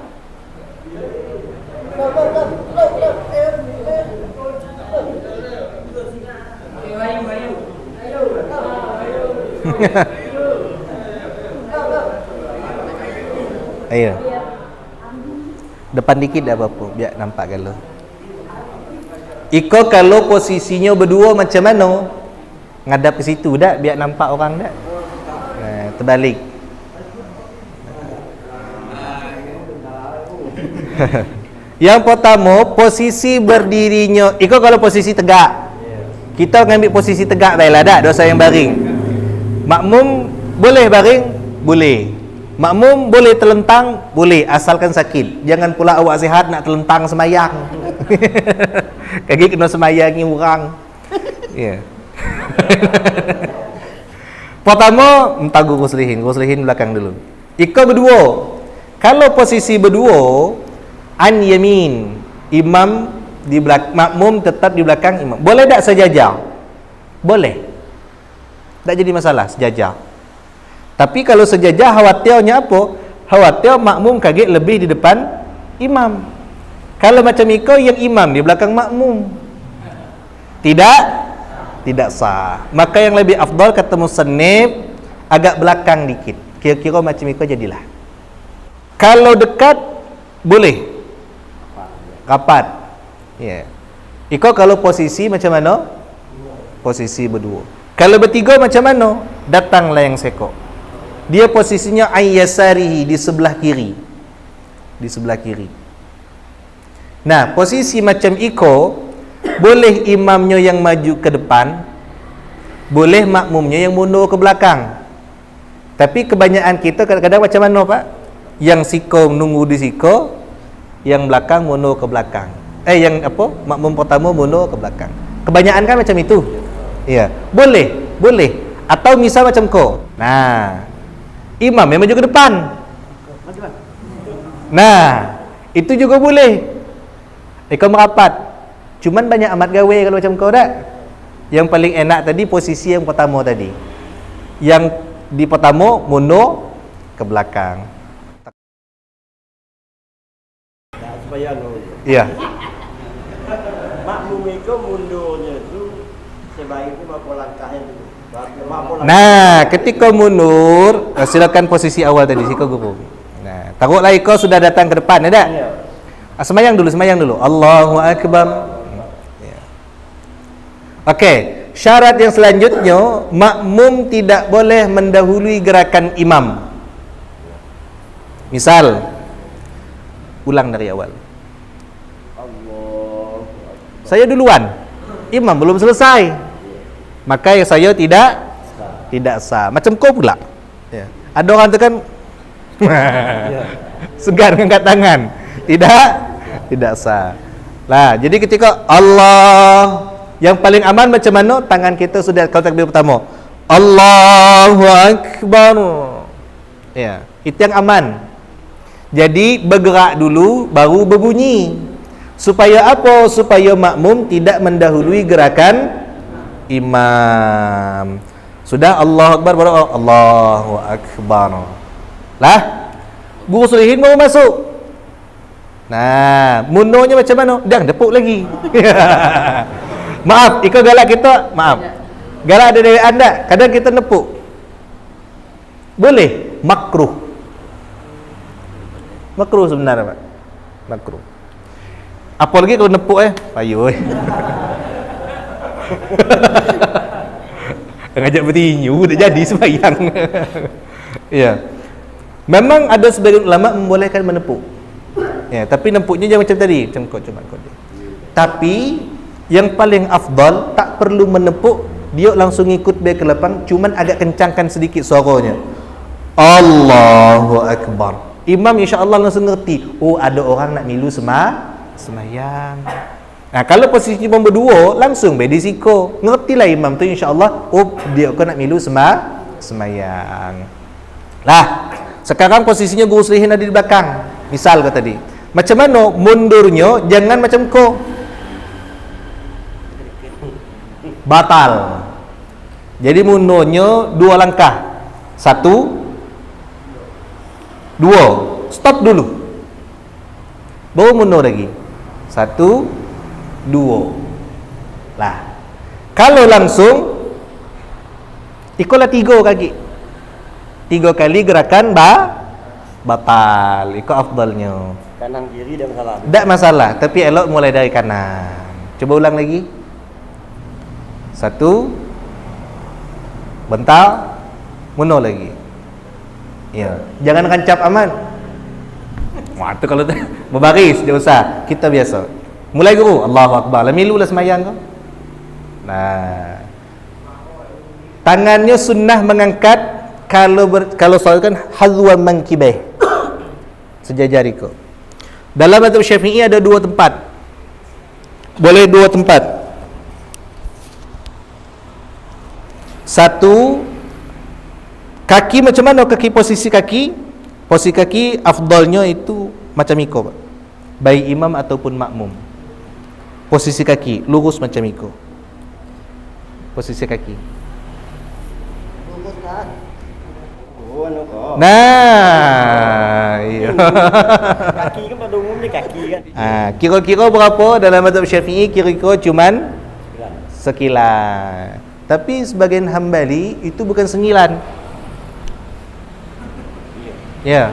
Ayo. Depan dikit dah apa-apa, biar nampak kalau. Iko kalau posisinya berdua macam mana? Ngadap ke situ dah, biar nampak orang dah. Terbalik. Yang pertama, posisi berdirinya. Iko kalau posisi tegak. Kita ambil posisi tegak baiklah dah, dosa yang baring. Makmum boleh baring? Boleh. Makmum boleh terlentang? Boleh, asalkan sakit. Jangan pula awak sihat nak terlentang semayang. Kaki kena semayangi orang. Ya. Pertama, entah Ghazalihin belakang dulu. Ika berdua. Kalau posisi berdua, an yamin, imam di belakang, makmum tetap di belakang imam. Boleh tak sejajar? Boleh. Tak jadi masalah sejajar. Tapi kalau sejajar khawatirnya apa? Khawatir makmum kaget lebih di depan imam. Kalau macam itu yang imam di belakang makmum. Tidak sah. Maka yang lebih afdal kata musannif agak belakang dikit. Kira-kira macam itu jadilah. Kalau dekat boleh. Rapat. Ya. Iko kalau posisi macam mana? Posisi berdua. Kalau bertiga macam mana? Datanglah yang sekok. Dia posisinya ayyasarihi, di sebelah kiri. Di sebelah kiri. Nah, posisi macam iko, boleh imamnya yang maju ke depan, boleh makmumnya yang mundur ke belakang. Tapi kebanyakan kita kadang-kadang macam mana Pak? Yang siko nunggu di siko, yang belakang mundur ke belakang. Yang apa? Makmum pertama mundur ke belakang. Kebanyakan kan macam itu. Ya, boleh. Atau misal macam ko. Nah, imam yang maju ke depan. Nah, itu juga boleh. Kau merapat. Cuman banyak amat gawe kalau macam kau tak. Yang paling enak tadi posisi yang pertama tadi. Yang di pertama mundur ke belakang. Supaya Iya. makmum itu mundurnya itu sebaiknya berapa langkahnya dulu. Nah, ketika mundur, silakan posisi awal tadi siko guru. Nah, taruhlah iko sudah datang ke depan, ada? Semayang dulu. Allahu Akbar. Okey, syarat yang selanjutnya, makmum tidak boleh mendahului gerakan imam. Misal, ulang dari awal. Saya duluan, imam belum selesai, maka yang saya tidak sah. Macam kau pula. Ya. Ada orang tu kan segan angkat tangan, tidak sah. Lah, jadi ketika Allah, yang paling aman macam mana? Tangan kita sudah kalau takbir pertama, Allahu Akbar. Ya, itu yang aman. Jadi bergerak dulu baru berbunyi. Supaya apa? Supaya makmum tidak mendahului gerakan imam. Sudah Allahu Akbar baru Allahu Akbar. Lah, guru sulihin baru masuk. Nah, mundurnya macam mana? Dah depuk lagi. Maaf, ikut galak kita, maaf. Galak ada dari anda, kadang kita nepuk. Boleh, makruh. Makruh sebenarnya, Pak. Makruh. Apalagi kalau nepuk payuh. Ngajak bertinju dah jadi sembahyang. Ya. Memang ada sebagian ulama membolehkan menepuk. Ya, tapi nempuknya jangan macam tadi, macam kau cuma kau. Tapi yang paling afdal tak perlu menepuk, dia langsung ikut dia ke lapang, cuman agak kencangkan sedikit suaranya. Allahu Akbar. Imam insya-Allah langsung ngerti, oh ada orang nak milu semayang. Nah, kalau posisi imam berdua, langsung bedi siko. Ngertilah imam tu insya-Allah, oh dia kau nak milu semayang. Lah, sekarang posisinya guru selihin ada di belakang. Misal kau tadi. Macam mana mundurnya? Jangan macam kau. Batal. Jadi mundurnya 2 langkah. 1 2. Stop dulu. Baru mundur lagi. 1 2. Lah. Kalau langsung ikutlah 3 kaki. 3 kali gerakan batal. Ikut afdalnya. Kanan kiri dah masalah. Tak masalah, tapi elok mulai dari kanan. Cuba ulang lagi. 1 bentar, mundur lagi. Ya, jangan rancap aman. Wah, tu kalau berbaris dia usah. Kita biasa. Mulai guru, Allahu Akbar. Lah milu lah semayang kau. Nah. Tangannya sunnah mengangkat kalau soal kan hazwan mankibah. Sejajar ikut. Dalam mazhab Syafi'i ada 2 tempat. Boleh 2 tempat. 1 kaki macam mana posisi kaki? Posisi kaki afdalnya itu macam iko, Pak. Baik imam ataupun makmum. Posisi kaki lurus macam iko. Posisi kaki. Nah, iya. Kaki kan pada umumnya kaki kan. Kira-kira berapa dalam mazhab Syafi'i? Kira-kira cuman sekilan. Tapi sebagian Hambali itu bukan 9. Ya.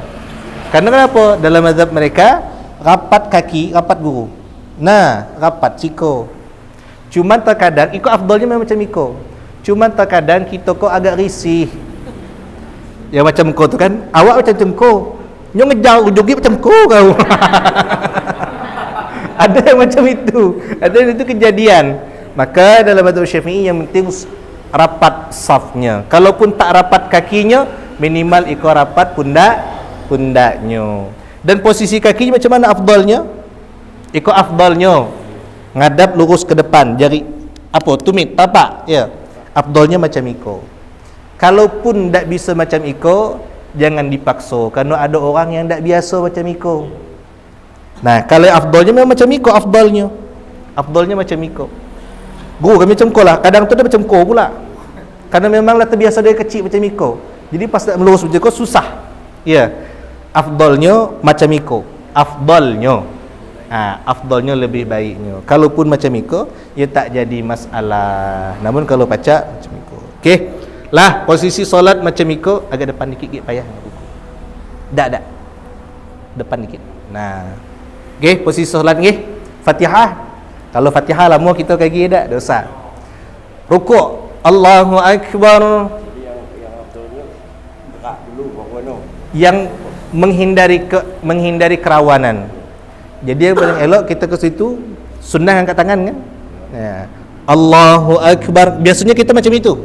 Karena kenapa? Dalam mazhab mereka rapat kaki, rapat guru. Nah, rapat siko. Cuman terkadang ikut afdalnya memang macam iko. Cuman terkadang kita kok agak risih. Ya macam kau tu kan, awak macam kau. Nyo ngejar ujung macam kau. Ada yang macam itu. Ada yang itu kejadian. Maka dalam mazhab Syafi'i yang penting rapat safnya. Kalaupun tak rapat kakinya, minimal ikut rapat pundaknya. Dan posisi kakinya macam mana afdalnya? Ikut afdalnya ngadap lurus ke depan, jari apa? Tumit, tapak, ya. Afdalnya macam iko. Kalaupun tak bisa macam iko, jangan dipaksa, kerana ada orang yang tak biasa macam iko. Nah, kalau afdalnya memang macam iko, afdalnya macam iko. Guru kami macam ko lah, kadang tu dia macam ko pula. Kerana memanglah terbiasa dari kecil macam iko. Jadi pas nak melurus macam iko susah. Ya. Afdalnya macam iko. Afdalnya lebih baiknya. Kalaupun macam iko, ia tak jadi masalah. Namun kalau pacak macam iko. Okey. Lah posisi solat macam iko agak depan dikit payah. Dak. Depan dikit. Nah. Okey, posisi solat nggih. Fatihah. Kalau Fatihah lama kita kaki dak dosa. Rukuk. Allahu akbar. Jadi yang betulnya gerak dulu baru Yang menghindari kerawanan. Jadi yang paling elok kita ke situ sunnah angkat tangan kan? Ya. Allahu akbar. Biasanya kita macam itu.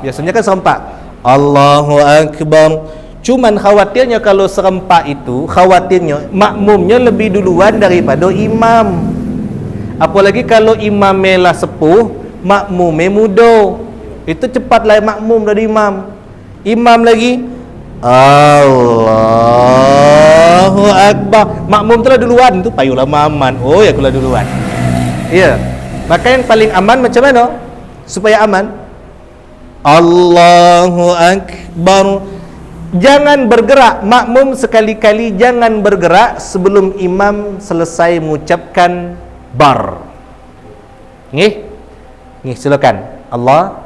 Biasanya kan serempak. Allahu akbar. Cuman khawatirnya kalau serempak itu, khawatirnya makmumnya lebih duluan daripada imam. Apalagi kalau imam melah sepuh, makmumnya muda. Itu cepatlah makmum dari imam. Imam lagi Allahu akbar. Makmum telah duluan tu payulah aman. Oh ya kula duluan. Ya. Maka yang paling aman macam mana? Supaya aman. Allahu akbar. Jangan bergerak, makmum sekali-kali jangan bergerak sebelum imam selesai mengucapkan bar. Nggih? Nggih, silakan. Allah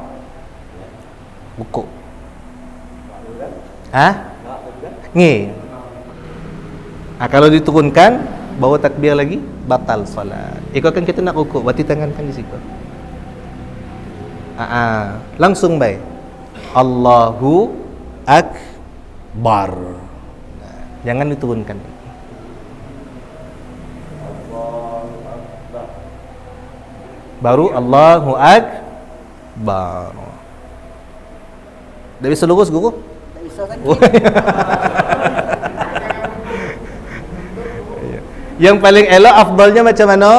buku. Nggih. Kalau diturunkan bawa takbir lagi batal solat. Ikutkan kita nak rukuk, berarti tangankan di situ. Langsung baik. Allahu akbar. Nah, jangan diturunkan. Baru Allahu akbar. Dah bisa lurus guru? tak bisa kan? Yang paling elok afdalnya macam mana?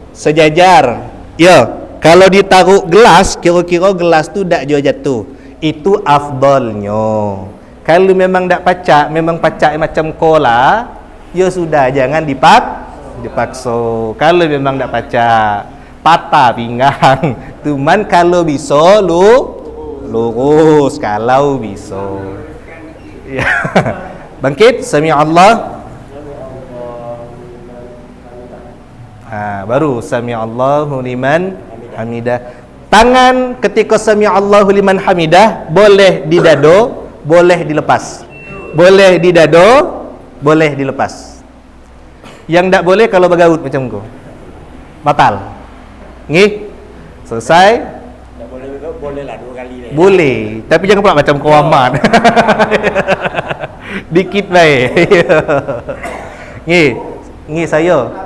Sejajar. Ya, kalau ditaruh gelas, kira-kira gelas tu dak jatuh. Itu afdalnya. Kalau memang dak pacak, memang pacak macam kola, ya sudah jangan dipaksa. Kalau memang dak pacak, patah pinggang. Cuman kalau bisa lurus kalau bisa. Ya. Bangkit, sami Allah. Baru sami Allahu liman hamidah. Tangan ketika sami Allahu liman hamidah boleh di dado, boleh dilepas. Boleh di dado, boleh dilepas. Yang tak boleh kalau bergaut macam tu. Batal. Nggih. Selesai. Tak boleh juga, boleh lah 2 kali dah. Boleh, tapi jangan pula macam kau amat. Dikit baik. Nggih saya.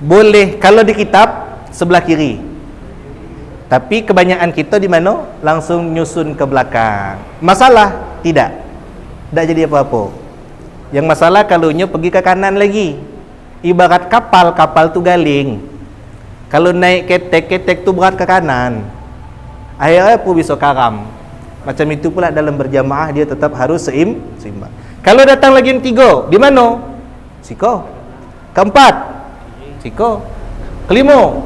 Boleh kalau di kitab sebelah kiri. Tapi kebanyakan kita di mana? Langsung nyusun ke belakang. Masalah? Tidak. Tak jadi apa-apa. Yang masalah kalaunya pergi ke kanan lagi. Ibarat kapal tu galing. Kalau naik ketek tu berat ke kanan. Akhirnya pun bisa karam. Macam itu pula dalam berjamaah dia tetap harus seimbang. Kalau datang lagi yang 3, di mana? Siko. Keempat, siko. Kelima,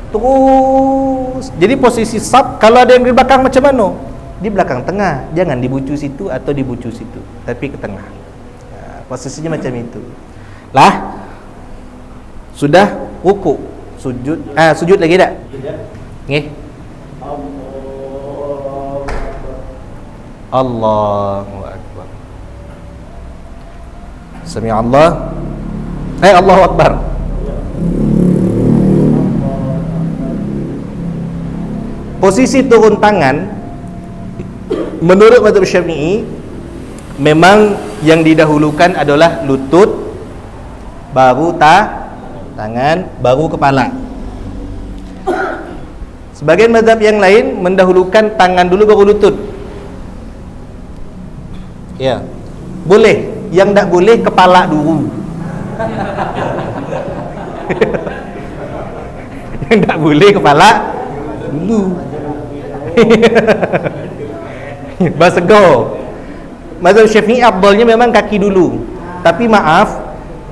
terus. Jadi posisi sab kalau ada yang di belakang macam mana? Di belakang tengah. Jangan di bucu situ atau di bucu situ, tapi ke tengah. Posisinya macam itu. Lah. Sudah rukuk, sujud. Sujud lagi tak? Nggih. Allahu akbar. Sami Allah. Allahu akbar. Posisi turun tangan menurut mazhab Syafi'i memang yang didahulukan adalah lutut, baru tangan, baru kepala. Sebagian mazhab yang lain mendahulukan tangan dulu baru lutut. Ya. Boleh, yang tak boleh kepala dulu. Yang tak boleh kepala dulu. Bahasa go. Mazhab Syafi'i afdalnya memang kaki dulu. Tapi maaf,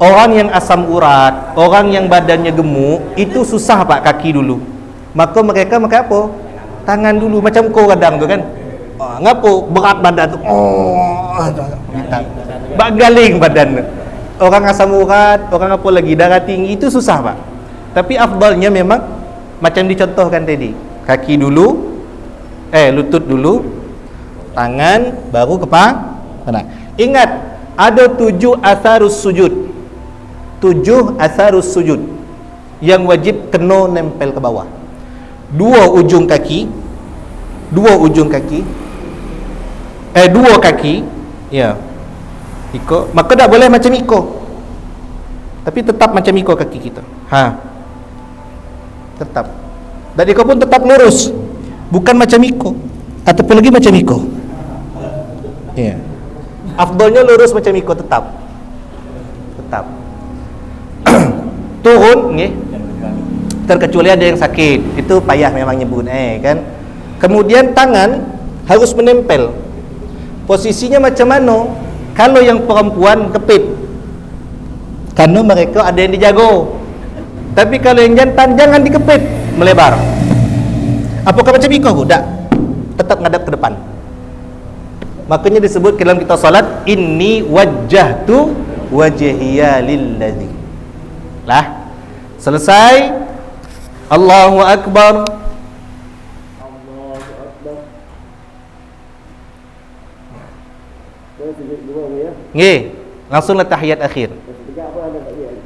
orang yang asam urat, orang yang badannya gemuk, itu susah Pak kaki dulu. Maka mereka apa? Tangan dulu macam kau kadang tu kan. Ngapo berat badan tu. Bak galing badan. orang asam urat, orang apa lagi, darah tinggi, itu susah Pak. Tapi afdalnya memang macam dicontohkan tadi. Kaki dulu, lutut dulu, tangan, baru kepala. Ingat, ada 7 atharus sujud. 7 atharus sujud yang wajib kena nempel ke bawah. 2 ujung kaki, 2 kaki, ya. Iko, maka tak boleh macam iko. Tapi tetap macam iko kaki kita. Tetap. Dan iko pun tetap lurus. Bukan macam iko. Ataupun lagi macam iko. Ya. Afdalnya lurus macam iko tetap. Turun, nggih. Terkecuali ada yang sakit. Itu payah memang nyebut kan. Kemudian tangan harus menempel. Posisinya macam mana? Kalau yang perempuan kepit, karena mereka ada yang dijaga. Tapi kalau yang jantan, jangan dikepit, melebar. Apakah macam itu? Tak. Tetap ngadap ke depan. Makanya disebut dalam kita salat, inni wajjahtu wajhiya lilladzi. Lah. Selesai. Allahu akbar. Nggih, langsunglah tahiyat akhir.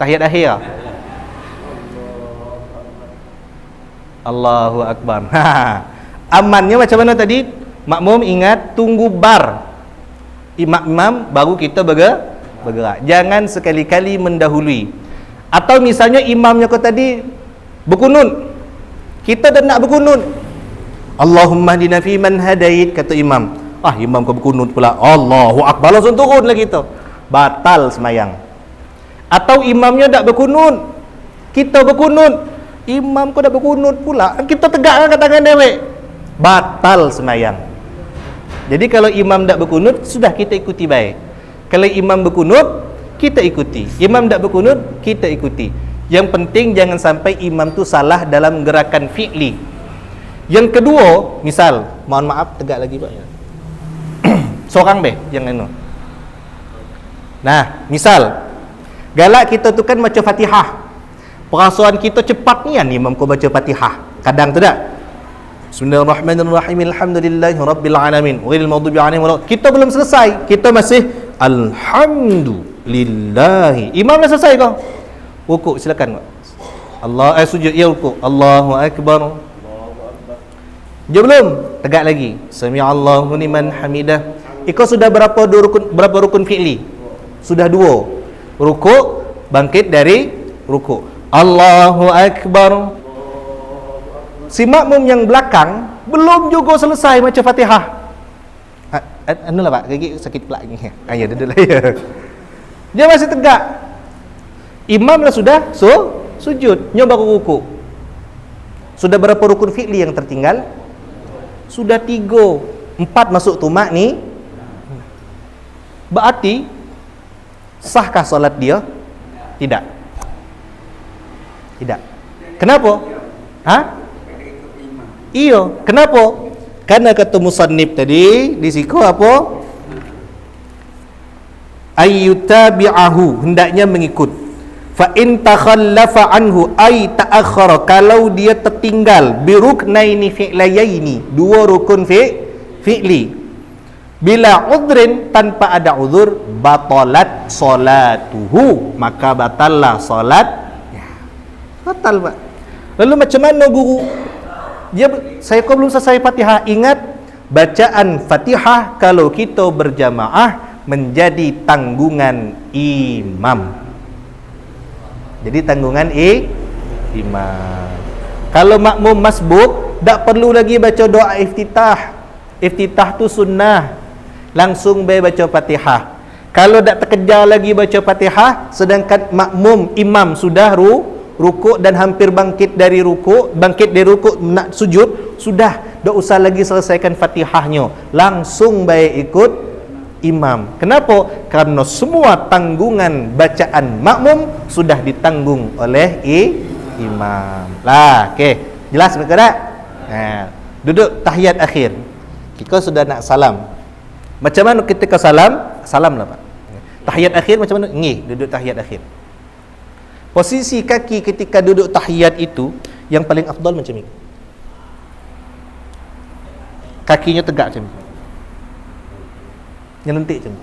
Tahiyat akhir. Allahu akbar. Amannya macam mana tadi? Makmum ingat tunggu bar. Imam baru kita bergerak. Jangan sekali-kali mendahului. Atau misalnya imamnya kau tadi berkunut. Kita dah nak berkunut. Allahumma hdina fi man hadait, kata imam. Imam kau berkunut pula. Allahu akbar, langsung turun lagi tu. Batal semayang. Atau imamnya tak berkunut, kita berkunut. Imam kau dah berkunut pula, kita tegakkan kat tangan dewek. Batal semayang. Jadi kalau imam tak berkunut, sudah kita ikuti baik. Kalau imam berkunut, kita ikuti. Imam tak berkunut, kita ikuti. Yang penting jangan sampai imam tu salah dalam gerakan fi'li. Yang kedua, misal, mohon maaf tegak lagi Pak. Seorang deh yang ini. Nah, misal galak kita tu kan baca Fatihah. Perasaan kita cepat ni kan imam kau baca Fatihah. Kadang tu tak? Bismillahirrahmanirrahim. Alhamdulillahirabbil alamin. Ghairil maghdubi alaihim waladdallin. Kita belum selesai. Kita masih alhamdulillahi. Imam dah selesai kau. Rukuk silakan Pak. Sujud ya rukuk. Allahu akbar. Dia belum, tegak lagi. Sami'allahu liman hamidah. Ikut sudah berapa rukun fi'li? Sudah 2. Rukuk, bangkit dari rukuk. Allahu akbar. Si makmum yang belakang belum juga selesai macam Fatihah. Anulah Pak, gigi sakit pula ni. Ya duduk lah ya. Dia masih tegak. Imam dah sudah sujud, nyoba rukuk. Sudah berapa rukun fi'li yang tertinggal? Sudah 3. 4 masuk tumak ni. Berarti sahkah solat dia? Tidak. Kenapa? Iya, kenapa? Karena kata musannif tadi di siku apa? Ayyutabi'ahu, hendaknya mengikut. Fa in takhallafa anhu ay ta'akhkhara, kalau dia tertinggal bi ruknaini fi'layaini, 2 rukun fi'li. Bila udrin, tanpa ada uzur, batalat solatuhu, maka batallah solat. Batal Pak. Lalu macam mana guru? Saya kau belum selesai Fatihah. Ingat, bacaan Fatihah kalau kita berjamaah menjadi tanggungan imam. Jadi tanggungan imam. Kalau makmum masbuk, tak perlu lagi baca doa iftitah. Iftitah tu sunnah. Langsung baca Fatihah. Kalau tak terkejar lagi baca Fatihah, sedangkan makmum imam sudah rukuk dan hampir bangkit dari rukuk nak sujud, sudah tak usah lagi selesaikan Fatihahnya, langsung baik ikut imam. Kenapa? Karena semua tanggungan bacaan makmum sudah ditanggung oleh imam. Lah, okey. Jelas mereka tak? Duduk tahiyat akhir. Kita sudah nak salam. Macam mana ketika salam? Salam lah Pak. Tahiyat akhir macam mana? Duduk tahiyat akhir. Posisi kaki ketika duduk tahiyat itu yang paling afdal macam ni. Kakinya tegak macam ni. Nyelentik macam ni.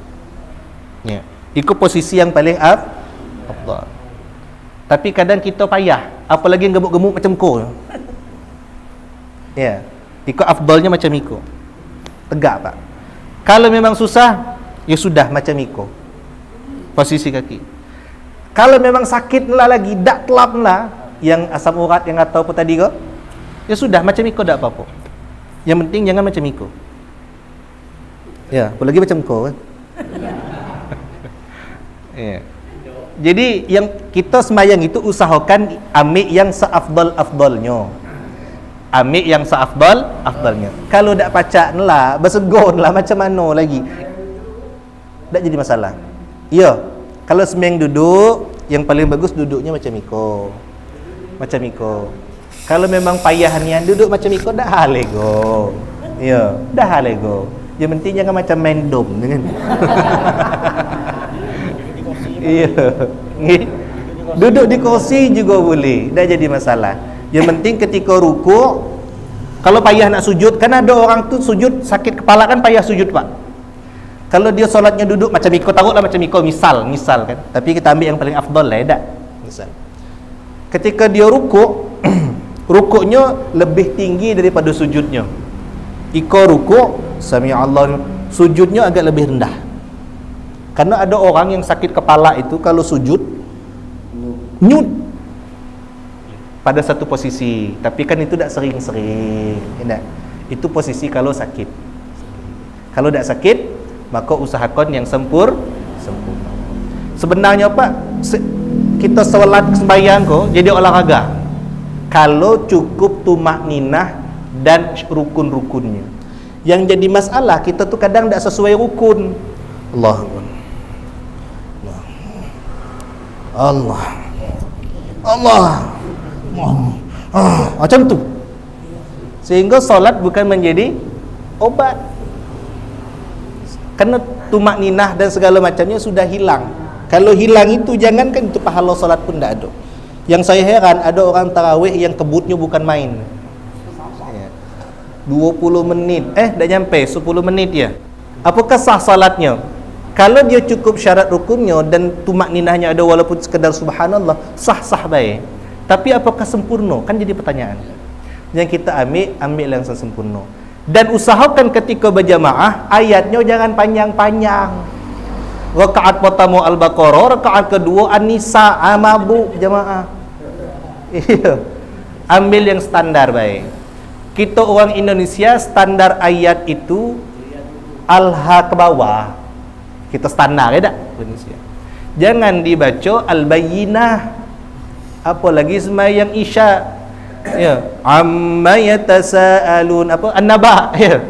Ya. Itu posisi yang paling afdal. Tapi kadang kita payah, apalagi gemuk-gemuk macam ko. Ya. Ikut afdalnya macam iko. Tegak pak. Kalau memang susah, ya sudah macam iko. Posisi kaki. Kalau memang sakit lah lagi, dak telap lah, yang asam urat yang atau apa tadi ko, ya sudah macam iko dak apa-apa. Yang penting jangan macam iko. Ya, apalagi macam ko kan. Ya. Jadi yang kita sembahyang itu usahakan ambil yang seafdal-afdalnya. Ambil yang seafdal-afdalnya. Kalau dak pacak lah, bersegon lah macam mana lagi. Tak jadi masalah. Ya. Kalau sembahyang duduk, yang paling bagus duduknya macam iko. Macam iko. Kalau memang payah nian duduk macam iko, dah halego. Ya, dah halego. Yang penting jangan macam main dom jangan. Iya. Duduk di kursi juga boleh, dah jadi masalah. Yang penting ketika rukuk, kalau payah nak sujud, kan ada orang tu sujud sakit kepala kan payah sujud pak. Kalau dia solatnya duduk macam iko, taruhlah macam iko, misal kan. Tapi kita ambil yang paling afdal lah, tak? Misal. Ketika dia rukuk, rukuknya lebih tinggi daripada sujudnya. Iko rukuk, sami Allah, sujudnya agak lebih rendah. Karena ada orang yang sakit kepala itu kalau sujud nyut pada satu posisi, tapi kan itu tak sering-sering, tidak. Itu posisi kalau sakit. Kalau tak sakit, maka usahakan yang sempurna. Sebenarnya Pak, kita solat sembahyang kok jadi olahraga. Kalau cukup tumak ninah dan rukun-rukunnya. Yang jadi masalah kita tu kadang tak sesuai rukun. Allah. Macam tu. Sehingga solat bukan menjadi obat. Kerana tumak ninah dan segala macamnya sudah hilang. Kalau hilang itu, jangankan itu pahala solat pun tak ada. Yang saya heran, ada orang tarawih yang kebutnya bukan main. 20 menit, dah nyampe 10 menit ya. Apakah sah salatnya? Kalau dia cukup syarat rukunnya dan tumak ninahnya ada walaupun sekedar subhanallah, sah-sah baik. Tapi apakah sempurna? Kan jadi pertanyaan. Yang kita ambil yang sempurna. Dan usahakan ketika berjamaah, ayatnya jangan panjang-panjang. Rakaat pertama Al-Baqarah, rakaat kedua An-Nisa, mabuk jamaah. Iya. Ambil yang standar baik. Kita orang Indonesia standar ayat itu Al-Ha ke bawah. Kita standar ya tak? Indonesia. Jangan dibaca Al-Bayyinah. Apalagi sembahyang Isya. Ya, amma yatasaalun, apa? An-Naba, ya.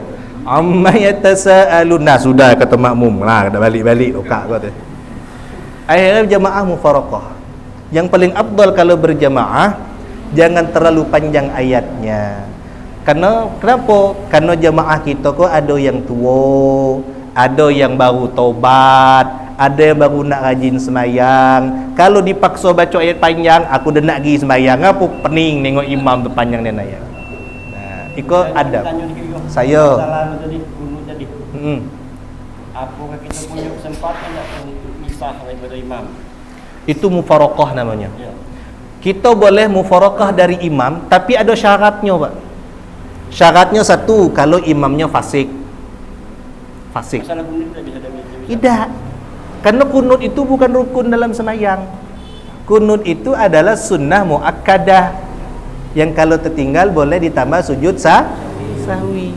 Amma yatasaalun. Nah, sudah kata makmum. Lah, dah balik-balik lokak kata. Akhirnya jamaah mufaraqah. Yang paling afdal kalau berjamaah, jangan terlalu panjang ayatnya. Kenapa? Karena jamaah kita kok ada yang tua, ada yang baru taubat, ada yang baru nak rajin semayang. Kalau dipaksa baca ayat panjang, aku dah nak pergi semayang, apa pening tengok imam tu panjang dan ayat. Nah, ikut adab. Saya. Apakah kita punya kesempatan untuk misah daripada imam? Itu mufaraqah namanya. Ya. Kita boleh mufaraqah dari imam, tapi ada syaratnya, Pak. Syaratnya satu, kalau imamnya fasik. Masalah kunut tidak bisa ada. Tidak. Karena kunut itu bukan rukun dalam semayang. Kunut itu adalah sunnah muakkadah yang kalau tertinggal boleh ditambah sujud sahwi.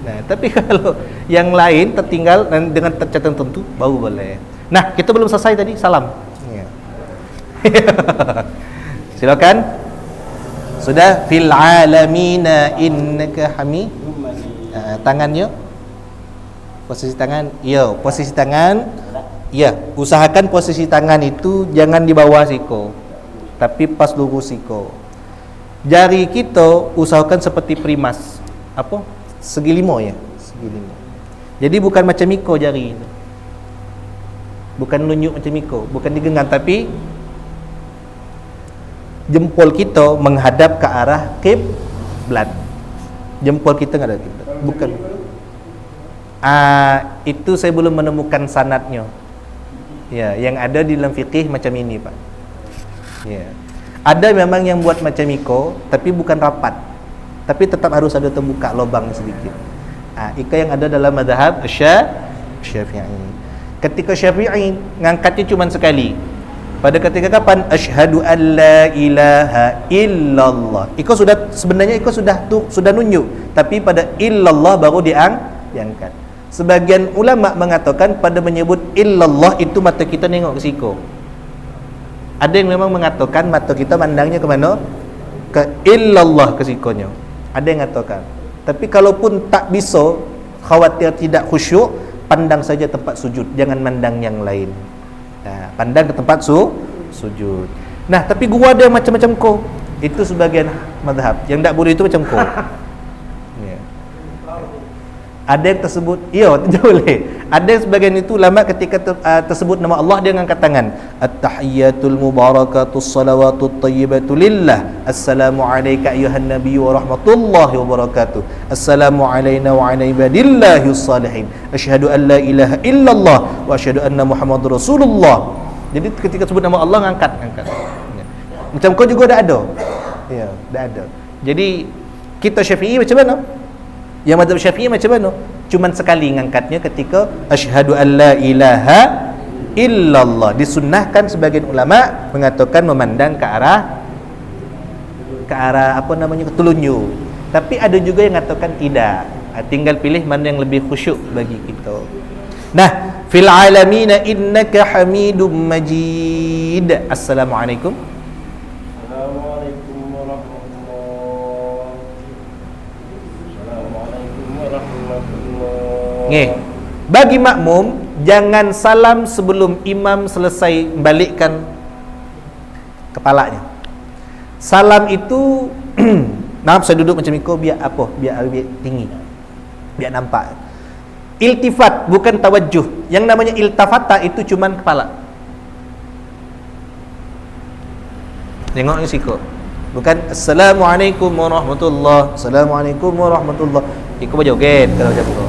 Nah, tapi kalau yang lain tertinggal dan dengan catatan tentu baru boleh. Nah, kita belum selesai tadi, salam. Ya. Silakan. Sudah fil alamina innaka hamid. Tangannya. Posisi tangan. Ya, posisi tangan. Ya, usahakan posisi tangan itu jangan di bawah siku, tapi pas lurus siku. Jari kita usahakan seperti primas. Apa? Segi lima ya, segi lima. Jadi bukan macam iko jari itu. Bukan nunjuk macam Miko, bukan digenggam, tapi jempol kita menghadap ke arah kiblat. Jempol kita enggak ada kiblat. Bukan. Itu saya belum menemukan sanadnya. Ya, yang ada di dalam fikih macam ini, Pak. Ya. Ada memang yang buat macam Miko, tapi bukan rapat. Tapi tetap harus ada terbuka lubang sedikit. Itu yang ada dalam mazhab Syafi'i. Ketika Syafi'i ngangkatnya cuma sekali. Pada ketika kapan? Asyhadu an la ilaha illallah. Sebenarnya sudah nunjuk, tapi pada illallah baru diangkat. Sebagian ulama mengatakan pada menyebut illallah itu mata kita nengok ke siko. Ada yang memang mengatakan mata kita mandangnya ke mana? Ke illallah, ke sikonya. Ada yang mengatakan. Tapi kalaupun tak bisa, khawatir tidak khusyuk, pandang saja tempat sujud, jangan mandang yang lain. Pandang ke tempat sujud. Nah, tapi gua ada yang macam-macam ko. Itu sebagian mazhab. Yang tak boleh itu macam ko. Ya. Ada yang tersebut, tidak boleh. Ada yang sebagian itu ulama ketika tersebut nama Allah dia angkat tangan. At-tahiyyatul mubarakatus salawatut thayyibatu lillah. Assalamu alayka ayyuhan nabiyyu wa rahmatullahi wa barakatuh. Assalamu alayna wa ala ibadillahis salihin. Asyhadu an la ilaha illallah wa asyhadu anna Muhammadar Rasulullah. Jadi ketika sebut nama Allah angkat. Ya. Macam kau juga ada. Ya, ada. Jadi kita Syafi'i macam mana? Yang mazhab Syafi'i macam mana? Cuman sekali ngangkatnya ketika asyhadu an la ilaha illallah. Disunnahkan sebagian ulama mengatakan memandang ke arah telunjuk. Tapi ada juga yang mengatakan tidak. Tinggal pilih mana yang lebih khusyuk bagi kita. Nah, fil alamina innaka hamidum majid. Assalamualaikum. Bagi makmum, jangan salam sebelum imam selesai membalikkan kepalanya. Salam itu saya duduk macam itu biar tinggi, biar nampak. Iltifat bukan tawajjuh. Yang namanya iltafata itu cuman kepala. Tengok ni siku. Bukan assalamualaikum warahmatullahi. Assalamualaikum warahmatullahi. Ikut berjoget kalau macam tu.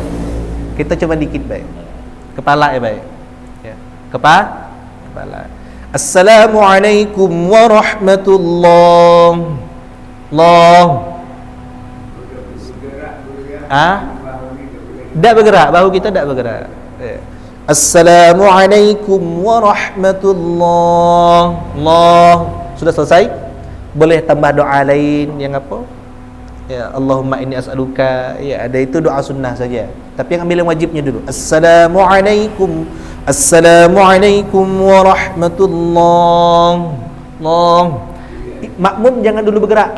Kita cuma dikit baik. Kepala baik. Ya. Kepala. Assalamualaikum warahmatullahi. Tak bergerak, bahu kita tak bergerak. Ya. Assalamualaikum warahmatullahi. Sudah selesai? Boleh tambah doa lain yang apa? Ya, Allahumma inni as'aluka. Ya, ada itu doa sunnah saja. Tapi yang ambil yang wajibnya dulu. Assalamualaikum warahmatullahi. Makmum jangan dulu bergerak.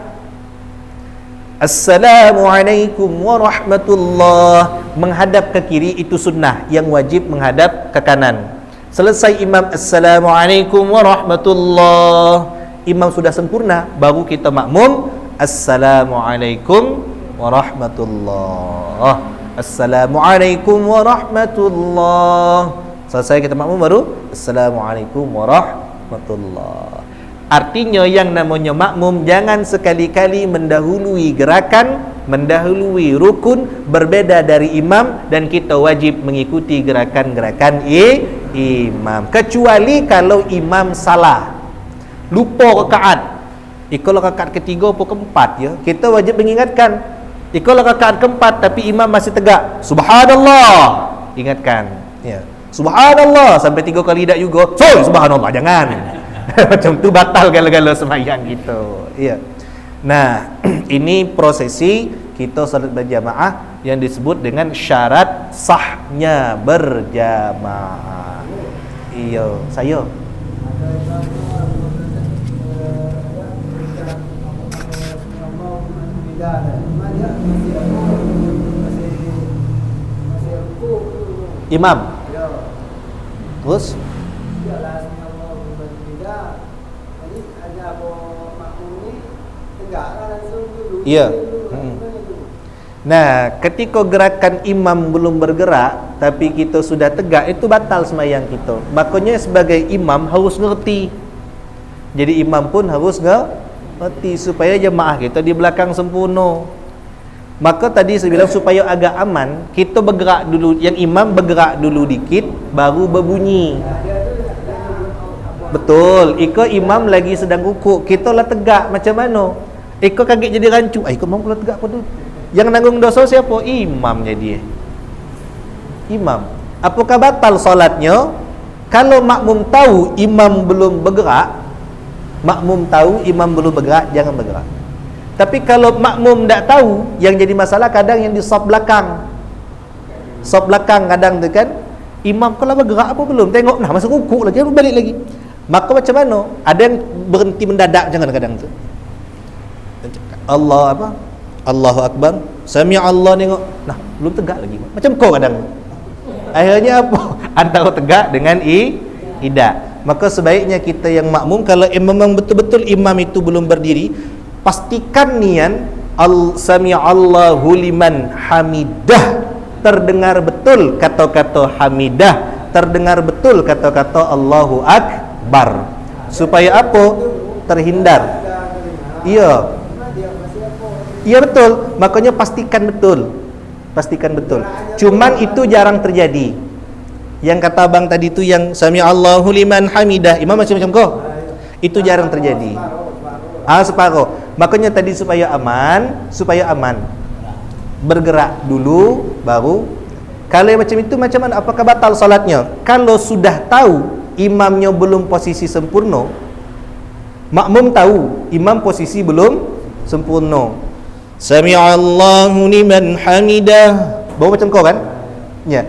Assalamualaikum warahmatullahi. Menghadap ke kiri itu sunnah. Yang wajib menghadap ke kanan. Selesai imam assalamualaikum warahmatullahi, imam sudah sempurna, baru kita makmum assalamualaikum warahmatullahi. Assalamualaikum warahmatullahi. Selesai kita makmum baru assalamualaikum warahmatullahi. Artinya yang namanya makmum jangan sekali-kali mendahului gerakan, mendahului rukun, berbeda dari imam, dan kita wajib mengikuti gerakan-gerakan imam. Kecuali kalau imam salah, lupa rakaat. Kalau rakaat ketiga atau keempat ya, kita wajib mengingatkan. Kalau rakaat keempat tapi imam masih tegak, subhanallah, ingatkan. Ya. Subhanallah sampai 3 kali tak juga. Sorry, subhanallah, jangan. Macam tu batal gala-gala sembahyang gitu. Iya. Nah, ini prosesi kita salat berjamaah yang disebut dengan syarat sahnya berjamaah. Iya, saya. Imam. Terus iya. Nah, ketika gerakan imam belum bergerak tapi kita sudah tegak, itu batal sembahyang kita. Makanya sebagai imam harus ngerti. Jadi imam pun harus ngerti supaya jemaah kita di belakang sempurna. Maka tadi saya bilang supaya agak aman, kita bergerak dulu, yang imam bergerak dulu dikit baru berbunyi. Betul, iko imam lagi sedang rukuk, kita lah tegak macam mana? Iko kaget jadi rancu. Iko imam kalau tegak apa dulu? Yang nanggung dosa siapa? Imam jadi. Imam. Apakah batal solatnya? Kalau makmum tahu imam belum bergerak, jangan bergerak. Tapi kalau makmum tak tahu, yang jadi masalah kadang yang di saf belakang. Saf belakang kadang tu kan, imam kalau bergerak apa belum? Tengok, nah masuk rukuk lagi, balik lagi. Maka macam mana? Ada yang berhenti mendadak jangan kadang tu. Allah apa? Allahu Akbar. Sami Allah nengok. Nah, belum tegak lagi. Macam kau kadang. Akhirnya apa? Antara tegak dengan tidak. Maka sebaiknya kita yang makmum, kalau memang betul-betul imam itu belum berdiri, pastikan nian Sami Allahu liman hamidah, terdengar betul kata-kata hamidah, terdengar betul kata-kata Allahu Akbar. Supaya apa? Terhindar. Iya. Iya betul. Makanya pastikan betul. Pastikan betul. Cuman itu jarang terjadi. Yang kata abang tadi tu yang Sami Allahu liman hamidah, imam macam kau. Itu jarang terjadi. Separuh. Makanya tadi supaya aman, bergerak dulu baru. Kalau macam itu macam mana? Apakah batal solatnya? Kalau sudah tahu imamnya belum posisi sempurna, makmum tahu imam posisi belum sempurna, Sami Allahu liman hamidah, bawa macam kau kan? Ya.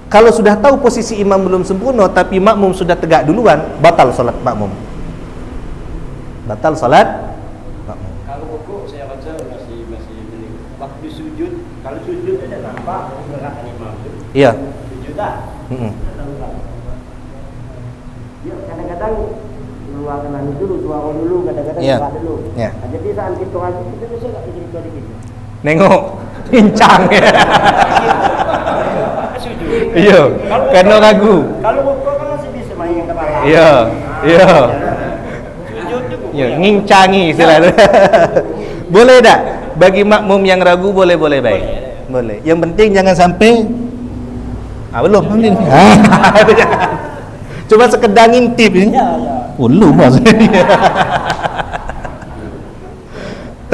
Kalau sudah tahu posisi imam belum sempurna tapi makmum sudah tegak duluan, batal solat makmum. Batal solat makmum. Kalau rukuk saya rasa masih bening. Waktu sujud, kalau sujud ada nampak gerakan imam tu. Iya. Sujud tak? Ya, kadang-kadang keluarkan anu dulu, suara dulu, kadang-kadang gerak dulu. Ya. Jadi saat kita ngaji kita bisa tak cerita dikit. Nengok, pincang ya. Sujud. Iya. Kena ragu. Kalau rukuk kan masih bisa main kepala. Iya. Iya. Sujud tu. Ya, ngincangi istilahnya. Boleh tak? Bagi makmum yang ragu boleh baik. Boleh. Yang penting jangan sampai belum. Cuma sekedar ngintip ni. Ya. Belum maksudnya.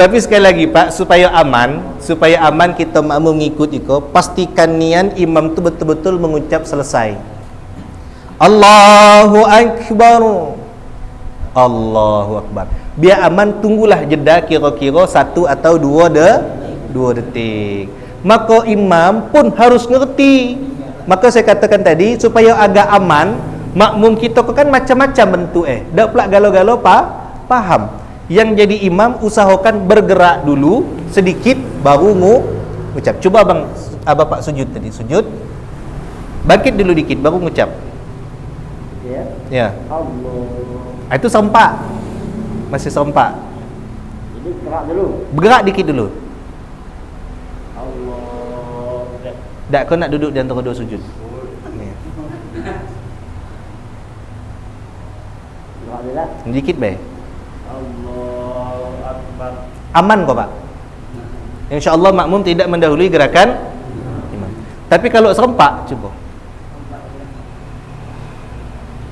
Tapi sekali lagi Pak, supaya aman kita makmum ngikut iko, pastikan nian imam tu betul-betul mengucap selesai. Allahu Akbar. Allahu Akbar. Biar aman, tunggulah jeda kira-kira 1 atau 2 detik. Maka imam pun harus ngerti. Maka saya katakan tadi, supaya agak aman, makmum kita kan macam-macam bentuk dak pula galau-galau paham. Yang jadi imam usahakan bergerak dulu sedikit baru ngucap. Cuba bapak sujud tadi, sujud. Bangkit dulu dikit baru ngucap. Ya. Allah. Itu serempak. Masih serempak. Jadi gerak dulu. Bergerak dikit dulu. Allah. Tak kau nak duduk di antara dua sujud. Gerak dulu lah. Dikit baik. Allahu Akbar. Aman kau Pak. InsyaAllah makmum tidak mendahului gerakan imam. Tapi kalau serempak, cuba.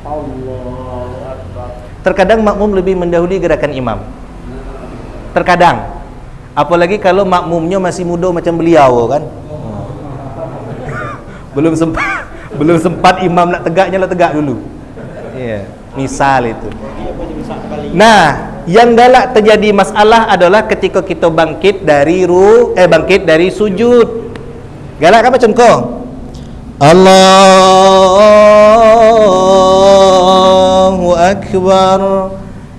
Allahu Akbar. Terkadang makmum lebih mendahului gerakan imam. Terkadang. Apalagi kalau makmumnya masih muda macam beliau kan. Belum sempat imam nak tegaknya lah tegak dulu. Ya, misal itu. Nah, yang galak terjadi masalah adalah ketika kita bangkit dari sujud. Galak kan macam kau? Allahu Akbar.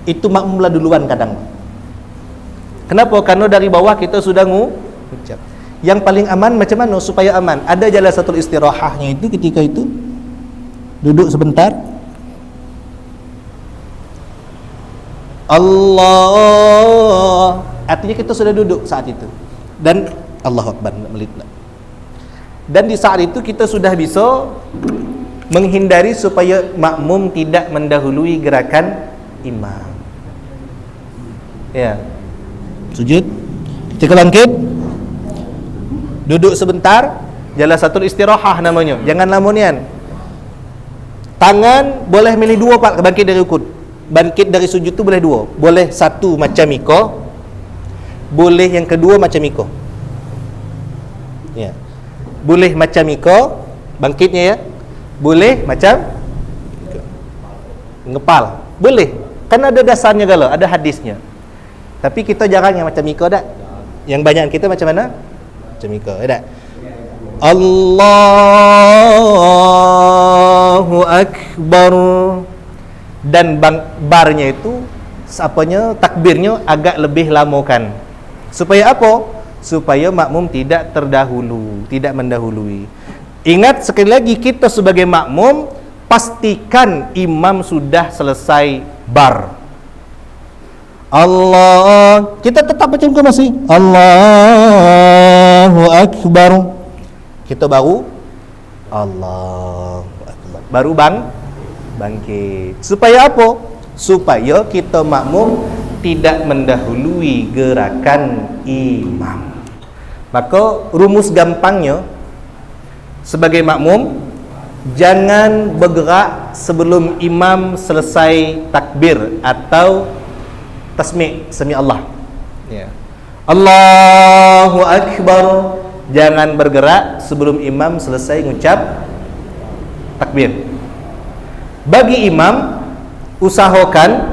Itu makmumlah duluan kadang. Kenapa? Karena dari bawah kita sudah ngucap. Yang paling aman macam mana supaya aman? Ada jalasatul istirahahnya itu ketika itu duduk sebentar. Allah, artinya kita sudah duduk saat itu. Dan Allahu Akbar, dan di saat itu kita sudah bisa menghindari supaya makmum tidak mendahului gerakan imam. Ya, sujud, ketika bangkit, duduk sebentar, jalasatul istirahah namanya, jangan lamunian. Tangan boleh milih dua pak, bangkit dari rukun. Bangkit dari sujud tu boleh dua, boleh satu macam iko, boleh yang kedua macam iko. Ya, boleh macam iko bangkitnya ya, boleh macam ngepal, boleh, kan ada dasarnya gala, ada hadisnya. Tapi kita jarang yang macam iko dak. Yang banyak kita macam mana? Macam iko, dak. Allahu Akbar, dan barnya itu apanya, takbirnya agak lebih lamakan. Supaya apa? Supaya makmum tidak terdahulu, tidak mendahului. Ingat sekali lagi, kita sebagai makmum pastikan imam sudah selesai bar. Allah, kita tetap macam itu masih Allahu Akbar, kita baru Allahu Akbar, baru bangkit. Supaya apa? Supaya kita makmum tidak mendahului gerakan imam. Maka rumus gampangnya, sebagai makmum jangan bergerak sebelum imam selesai takbir atau tasmi' sami Allah. Ya. Allahu Akbar, jangan bergerak sebelum imam selesai mengucap takbir. Bagi imam, usahakan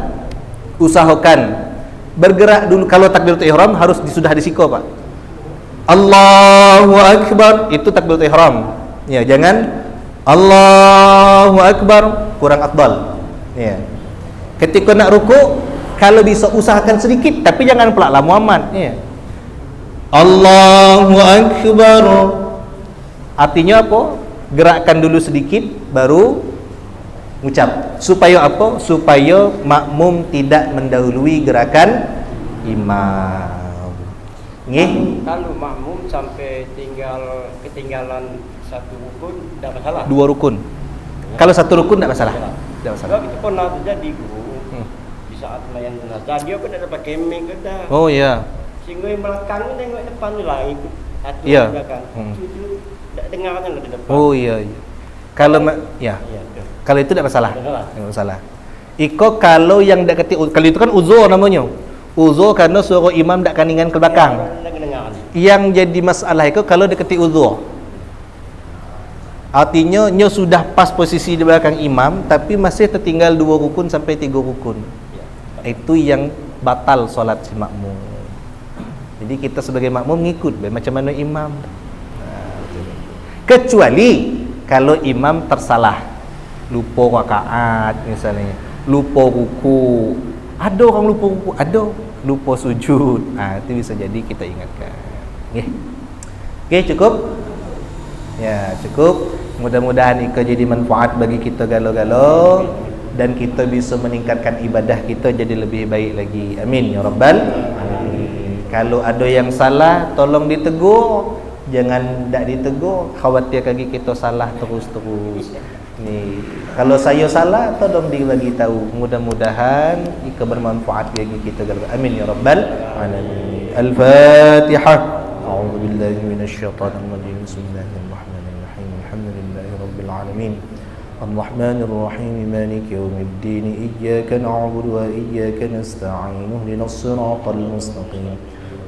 bergerak dulu. Kalau takbiratul ihram harus sudah disiko pak. Allahu Akbar, itu takbiratul ihram. Ya, jangan Allahu Akbar, kurang afdal. Ya. Ketika nak ruku, kalau bisa usahakan sedikit, tapi jangan pula lama amat. Ya. Allahu Akbar, artinya apa? Gerakkan dulu sedikit baru ucap. Supaya apa? Supaya makmum tidak mendahului gerakan imam. Nggih. Kalau makmum sampai ketinggalan satu rukun tidak masalah. Dua rukun. Kalau satu rukun tidak masalah. Tidak masalah. Kalau itu pernah terjadi di saat layan jenazah, dia pun ada pakai mic dah. Oh ya. Sehingga yang belakang tengok depan tu lah ikut aturan Ya. belakang. Itu tak dengarkan lah di depan. Oh iya. Kalau ya. Ya, betul. Kalau itu tidak masalah. Tidak masalah. Iko kalau yang tak ketik, kalau itu kan uzur namanya. Uzur karena suara imam tak kaningan ke belakang. Yang jadi masalah itu kalau dia ketik uzur. Artinya nyo sudah pas posisi di belakang imam tapi masih tertinggal 2 rukun sampai 3 rukun. Itu yang batal solat si makmum. Jadi kita sebagai makmum ngikut macam mana imam. Kecuali kalau imam tersalah, lupa rakaat misalnya, lupa ruku. Ada orang lupa ruku, ada lupa sujud. Itu bisa jadi kita ingatkan. Okey, cukup? Ya, cukup. Mudah-mudahan ia jadi manfaat bagi kita galo-galo dan kita bisa meningkatkan ibadah kita jadi lebih baik lagi. Amin ya rabbal alamin. Kalau ada yang salah tolong ditegur, jangan tak ditegur, khawatir lagi kita salah terus-terus. Ni, kalau saya salah tolong dibagi tahu. Mudah-mudahan ia bermanfaat bagi kita galo. Amin ya rabbal alamin. Al-Fatihah. A'udzu billahi minasyaitonir rajim. Bismillahirrahmanirrahim. Alhamdulillahi rabbil alamin. Ar-Rahmanir Rahim. Maliki yaumiddin. Iyyaka na'budu wa iyyaka nasta'in. Ihdinas siratal mustaqim.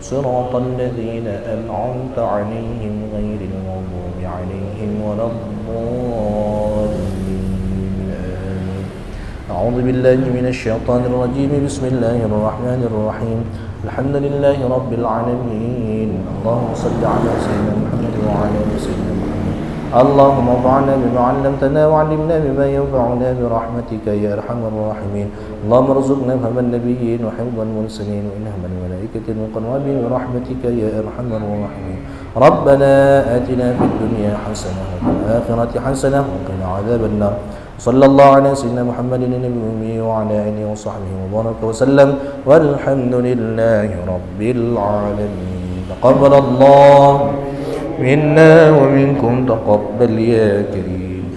Siratal ladzina an'amta 'alaihim ghairil maghdubi 'alaihim waladdallin. A'udzu billahi minasyaitonir rajim. Bismillahirrahmanirrahim. Alhamdulillahi rabbil alamin. Allahumma shalli ala sayyidina Muhammad wa ala ali sayyidina Muhammad. Allahumma anfa'na bima 'allamtana wa 'allimna bima yanfa'una bi rahmatika ya arhamar rahimin. Allahumma arzuqna fahman nabiyyin wa hifdhan mursalin wa ilhaman malaikatin muqarrabin bi rahmatika ya arhamar rahimin. Rabbana atina fid dunya hasanah wa fil akhirati hasanah wa qina 'adzaban nar. Sallallahu ala sayyidina Muhammadin nabiyil ummi wa ala alihi wa sahbihi wa baraka wa sallam walhamdulillahi rabbil alamin. taqabbalallahu minna wa minkum taqabbal ya karim.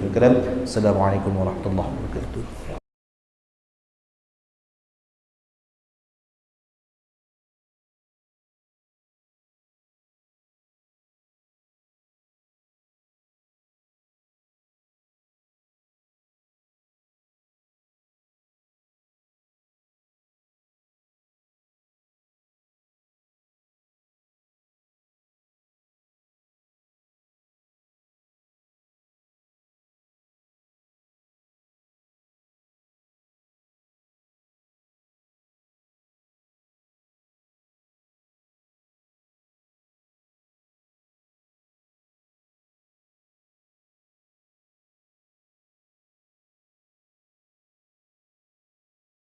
Assalamualaikum warahmatullahi wabarakatuh.